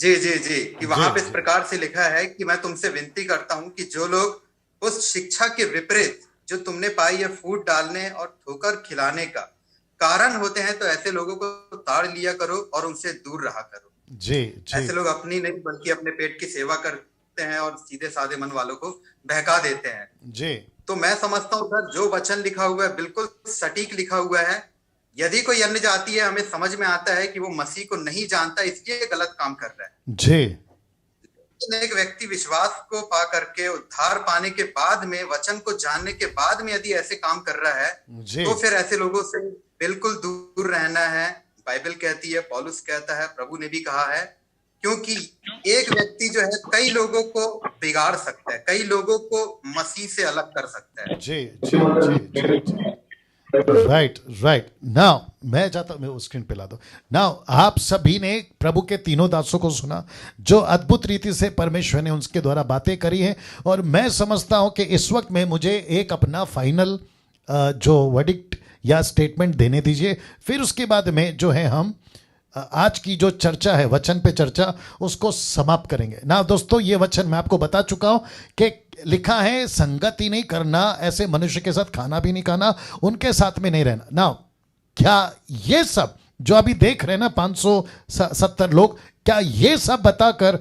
S3: जी कि वहां पे इस प्रकार से लिखा है कि मैं तुमसे विनती करता हूं कि जो लोग उस शिक्षा के विपरीत जो तुमने पाई है फूट डालने और ठोकर खिलाने का कारण होते हैं, तो ऐसे लोगों को ताड़ लिया करो और उनसे दूर रहा करो। जी। ऐसे लोग अपनी नहीं बल्कि अपने पेट की सेवा करते हैं और सीधे साधे मन वालों को बहका देते हैं। जी। तो मैं समझता हूँ सर जो वचन लिखा हुआ है बिल्कुल सटीक लिखा हुआ है। यदि कोई अन्य जाति है, हमें समझ में आता है कि वो मसीह को नहीं जानता, इसलिए गलत काम कर रहा है। जी। एक व्यक्ति विश्वास को पा करके उद्धार पाने के बाद में, वचन को जानने के बाद में यदि ऐसे काम कर रहा है, तो फिर ऐसे लोगों से बिल्कुल दूर रहना है। बाइबल कहती है, पौलुस कहता है, प्रभु ने भी कहा है, क्योंकि एक व्यक्ति जो है कई लोगों को बिगाड़ सकता है, कई लोगों को मसीह से अलग कर सकता है। जी जी जी जी। राइट नाउ मैं चाहता हूं, मैं उस स्क्रीन पे ला दो। नाउ आप सभी ने प्रभु के तीनों दासों को सुना जो अद्भुत रीति से परमेश्वर ने उनके द्वारा बातें करी हैं, और मैं समझता हूं कि इस वक्त में मुझे एक अपना फाइनल जो वर्डिक्ट या स्टेटमेंट देने दीजिए, फिर उसके बाद में जो है हम आज की जो चर्चा है, वचन पे चर्चा, उसको समाप्त करेंगे। ना दोस्तों, ये वचन मैं आपको बता चुका हूं कि लिखा है संगति नहीं करना, ऐसे मनुष्य के साथ खाना भी नहीं खाना, उनके साथ में नहीं रहना। ना क्या ये सब जो अभी देख रहे हैं ना 570 लोग,
S1: क्या ये सब बताकर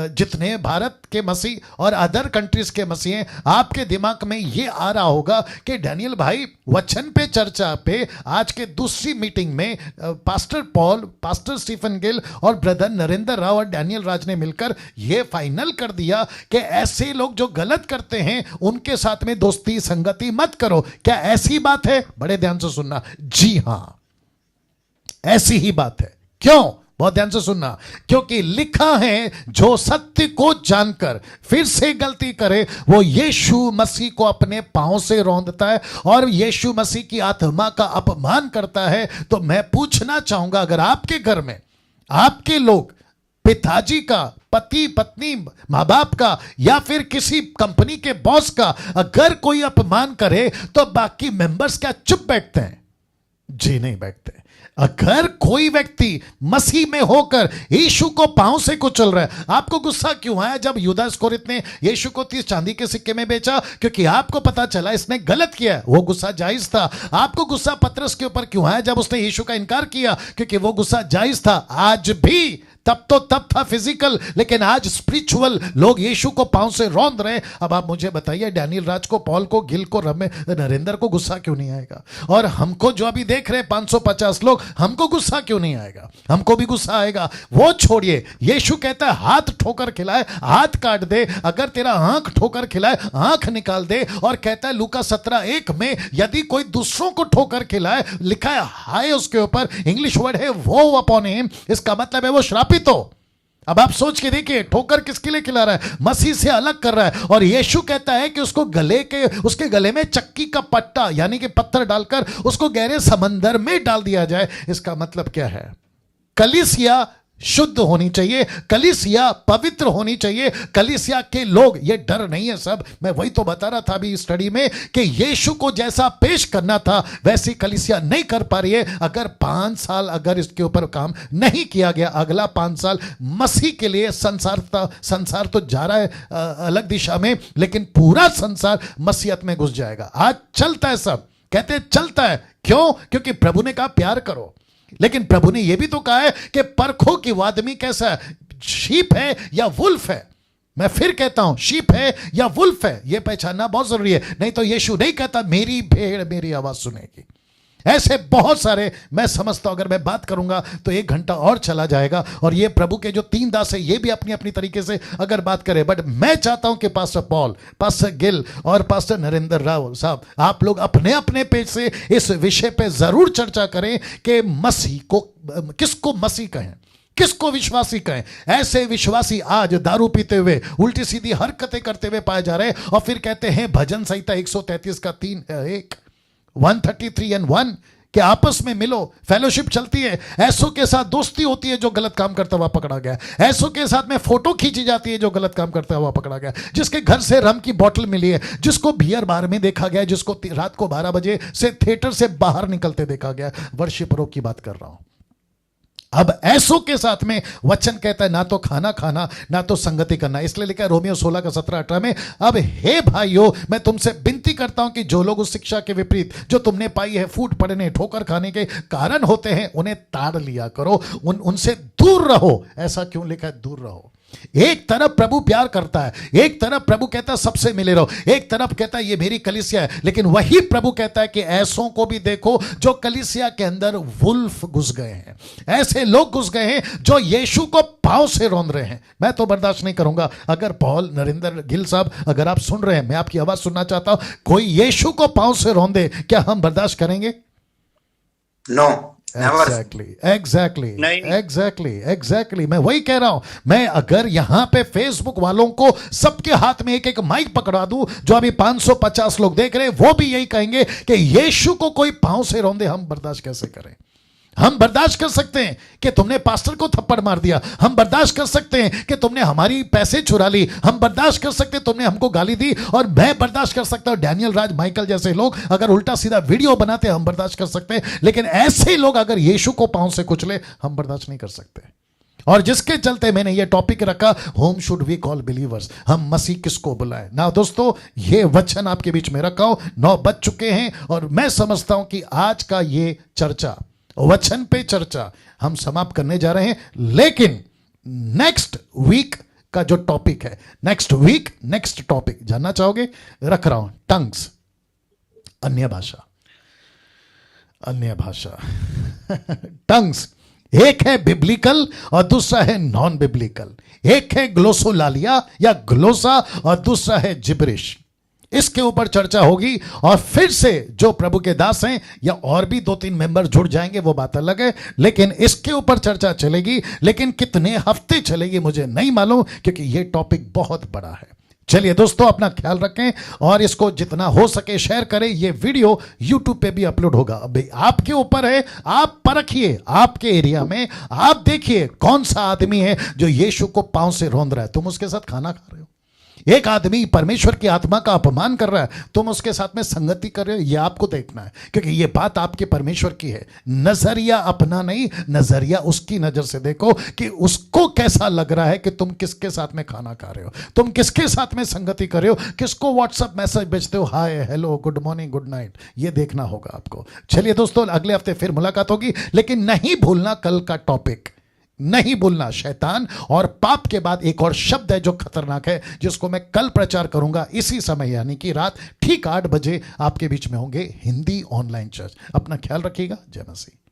S1: जितने भारत के मसीह और अदर कंट्रीज के मसीह हैं, आपके दिमाग में ये आ रहा होगा कि डैनियल भाई वचन पे चर्चा पे आज के दूसरी मीटिंग में pastor Paul, pastor Stephen Gill और ब्रदर नरेंद्र राव और डैनियल राज ने मिलकर ये फाइनल कर दिया कि ऐसे लोग जो गलत करते हैं उनके साथ में दोस्ती संगति मत करो। क्या ऐसी बात है? बड़े ध्यान से सुनना। जी हां, ऐसी ही बात है। क्यों? बहुत ध्यान से सुनना। क्योंकि लिखा है, जो सत्य को जानकर फिर से गलती करे वो यीशु मसीह को अपने पांव से रौंदता है और यीशु मसीह की आत्मा का अपमान करता है। तो मैं पूछना चाहूंगा, अगर आपके घर में आपके लोग, पिताजी का, पति पत्नी, मां बाप का या फिर किसी कंपनी के बॉस का अगर कोई अपमान करे तो बाकी मेंबर्स क्या चुप बैठते हैं? जी नहीं बैठते। अगर कोई व्यक्ति मसीह में होकर यीशु को पांव से कुचल रहा है, आपको गुस्सा क्यों आया जब यूदा इस्करियोत ने यीशु को 30 चांदी के सिक्के में बेचा? क्योंकि आपको पता चला इसने गलत किया। वो गुस्सा जायज था। आपको गुस्सा पतरस के ऊपर क्यों आया जब उसने यीशु का इनकार किया? क्योंकि वो गुस्सा जायज था। आज भी, तब था फिजिकल, लेकिन आज स्पिरिचुअल लोग यीशु को पांव से रौंद रहे। अब आप मुझे बताइए, डैनियल राज को, पॉल को, गिल को, नरेंद्र को गुस्सा क्यों नहीं आएगा? और हमको जो अभी देख रहे हैं 550 लोग, हमको गुस्सा क्यों नहीं आएगा? हमको भी गुस्सा आएगा। वो छोड़िए, यीशु कहता है हाथ ठोकर खिलाए हाथ काट दे, अगर तेरा आंख ठोकर खिलाए आंख निकाल दे। और कहता है लूका 17:1 में, यदि कोई दूसरों को ठोकर खिलाए, लिखा है हाय उसके ऊपर, इंग्लिश वर्ड है वो अपॉन हिम, इसका मतलब है वो श्रापित हो। अब आप सोच के देखिए, ठोकर किसके लिए खिला रहा है? मसीह से अलग कर रहा है। और यीशु कहता है कि उसके गले में चक्की का पट्टा यानी कि पत्थर डालकर उसको गहरे समंदर में डाल दिया जाए। इसका मतलब क्या है? कलीसिया शुद्ध होनी चाहिए, कलीसिया पवित्र होनी चाहिए, कलीसिया के लोग, ये डर नहीं है सब। मैं वही तो बता रहा था अभी स्टडी में कि यीशु को जैसा पेश करना था वैसी कलीसिया नहीं कर पा रही है। अगर 5 साल अगर इसके ऊपर काम नहीं किया गया, अगला 5 साल मसीह के लिए संसार तो जा रहा है अलग दिशा में, लेकिन पूरा संसार मसीहत में घुस जाएगा। आज चलता है, सब कहते हैं चलता है। क्यों? क्योंकि प्रभु ने कहा प्यार करो, लेकिन प्रभु ने यह भी तो कहा है कि परखो कि वो आदमी कैसा है, शीप है या वुल्फ है। मैं फिर कहता हूं, शीप है या वुल्फ है, यह पहचानना बहुत जरूरी है। नहीं तो यीशु नहीं कहता मेरी भेड़ मेरी आवाज सुनेगी। ऐसे बहुत सारे, मैं समझता हूं अगर मैं बात करूंगा तो 1 घंटा और चला जाएगा। और ये प्रभु के जो 3 दास है, ये भी अपनी अपनी तरीके से अगर बात करें, बट मैं चाहता हूं कि पास्टर पॉल, पास्टर गिल और पास्टर नरेंद्र राव साहब, आप लोग अपने अपने पेज से इस विषय पे जरूर चर्चा करें कि मसीह को, किसको मसीह कहें, किसको विश्वासी कहें। ऐसे विश्वासी आज दारू पीते हुए, उल्टी सीधी हरकतें करते हुए पाए जा रहे हैं और फिर कहते हैं भजन संहिता 133 का 3:1, 133:1 कि आपस में मिलो, फेलोशिप चलती है। ऐसों के साथ दोस्ती होती है जो गलत काम करता हुआ पकड़ा गया, ऐसों के साथ में फोटो खींची जाती है जो गलत काम करता हुआ पकड़ा गया, जिसके घर से रम की बोतल मिली है, जिसको बियर बार में देखा गया, जिसको रात को 12 बजे से थिएटर से बाहर निकलते देखा गया। वर्शिपरों की बात कर रहा हूं। अब ऐसों के साथ में वचन कहता है ना तो खाना खाना ना तो संगति करना। इसलिए लिखा है रोमियो 16 का 17-18 में, अब हे भाइयों मैं तुमसे विनती करता हूं कि जो लोग उस शिक्षा के विपरीत जो तुमने पाई है, फूट पड़ने ठोकर खाने के कारण होते हैं, उन्हें ताड़ लिया करो, उनसे दूर रहो। ऐसा क्यों लिखा है दूर रहो? एक तरफ प्रभु प्यार करता है, एक तरफ प्रभु कहता है सबसे मिले रहो, एक तरफ कहता है ये मेरी कलीसिया है, लेकिन वही प्रभु कहता है कि ऐसों को भी देखो जो कलीसिया के अंदर वुल्फ घुस गए हैं, ऐसे लोग घुस गए हैं जो यीशु को पांव से रौंद रहे हैं। मैं तो बर्दाश्त नहीं करूंगा। अगर पॉल, नरेंद्र गिल साहब अगर आप सुन रहे हैं, मैं आपकी आवाज सुनना चाहता हूं, कोई यीशु को पांव से रौंदे, क्या हम बर्दाश्त करेंगे?
S3: नो।
S1: एग्जैक्टली मैं वही कह रहा हूं। मैं अगर यहां पे फेसबुक वालों को सबके हाथ में एक एक माइक पकड़ा दूं, जो अभी 550 लोग देख रहे हैं, वो भी यही कहेंगे कि यीशु को कोई पांव से रौंदे, हम बर्दाश्त कैसे करें? हम बर्दाश्त कर सकते हैं कि तुमने पास्टर को थप्पड़ मार दिया, हम बर्दाश्त कर सकते हैं कि तुमने हमारी पैसे चुरा ली, हम बर्दाश्त कर सकते हैं तुमने हमको गाली दी, और मैं बर्दाश्त कर सकता हूं डैनियल राज, माइकल जैसे लोग अगर उल्टा सीधा वीडियो बनाते, हम बर्दाश्त कर सकते हैं। लेकिन ऐसे लोग अगर यीशु को पांव से कुचले, हम बर्दाश्त नहीं कर सकते। और जिसके चलते मैंने ये टॉपिक रखा, whom should we call believers, हम मसीह किसको बुलाएं ना। दोस्तों ये वचन आपके बीच में रखा हूं, 9 बज चुके हैं और मैं समझता हूं कि आज का ये चर्चा, वचन पे चर्चा हम समाप्त करने जा रहे हैं। लेकिन नेक्स्ट वीक का जो टॉपिक है, नेक्स्ट वीक नेक्स्ट टॉपिक जानना चाहोगे? रख रहा हूं, टंग्स, अन्य भाषा, अन्य भाषा। टंग्स, एक है बिब्लिकल और दूसरा है नॉन बिब्लिकल। एक है ग्लोसोलालिया या ग्लोसा और दूसरा है जिब्रिश। इसके ऊपर चर्चा होगी और फिर से जो प्रभु के दास हैं या और भी 2-3 मेंबर जुड़ जाएंगे वो बात अलग है, लेकिन इसके ऊपर चर्चा चलेगी। लेकिन कितने हफ्ते चलेगी मुझे नहीं मालूम, क्योंकि ये टॉपिक बहुत बड़ा है। चलिए दोस्तों, अपना ख्याल रखें और इसको जितना हो सके शेयर करें। ये वीडियो YouTube पे भी अपलोड होगा। अभी आपके ऊपर है, आप परखिए आपके एरिया में, आप देखिए कौन सा आदमी है जो यीशु को पांव से रौंद रहा है, तुम उसके साथ खाना खा रहे हो। एक आदमी परमेश्वर की आत्मा का अपमान कर रहा है, तुम उसके साथ में संगति कर रहे हो, यह आपको देखना है, क्योंकि यह बात आपके परमेश्वर की है। नजरिया अपना नहीं, नजरिया उसकी नजर से देखो कि उसको कैसा लग रहा है कि तुम किसके साथ में खाना खा रहे हो, तुम किसके साथ में संगति कर रहे हो, किसको व्हाट्सएप मैसेज भेजते हो, hi hello good morning good night, यह देखना होगा आपको। चलिए दोस्तों, अगले हफ्ते फिर मुलाकात होगी, लेकिन नहीं भूलना कल का टॉपिक, नहीं भूलना शैतान और पाप के बाद एक और शब्द है जो खतरनाक है, जिसको मैं कल प्रचार करूंगा इसी समय, यानी कि रात ठीक 8 बजे आपके बीच में होंगे हिंदी ऑनलाइन चर्च। अपना ख्याल रखिएगा। जय मसीह।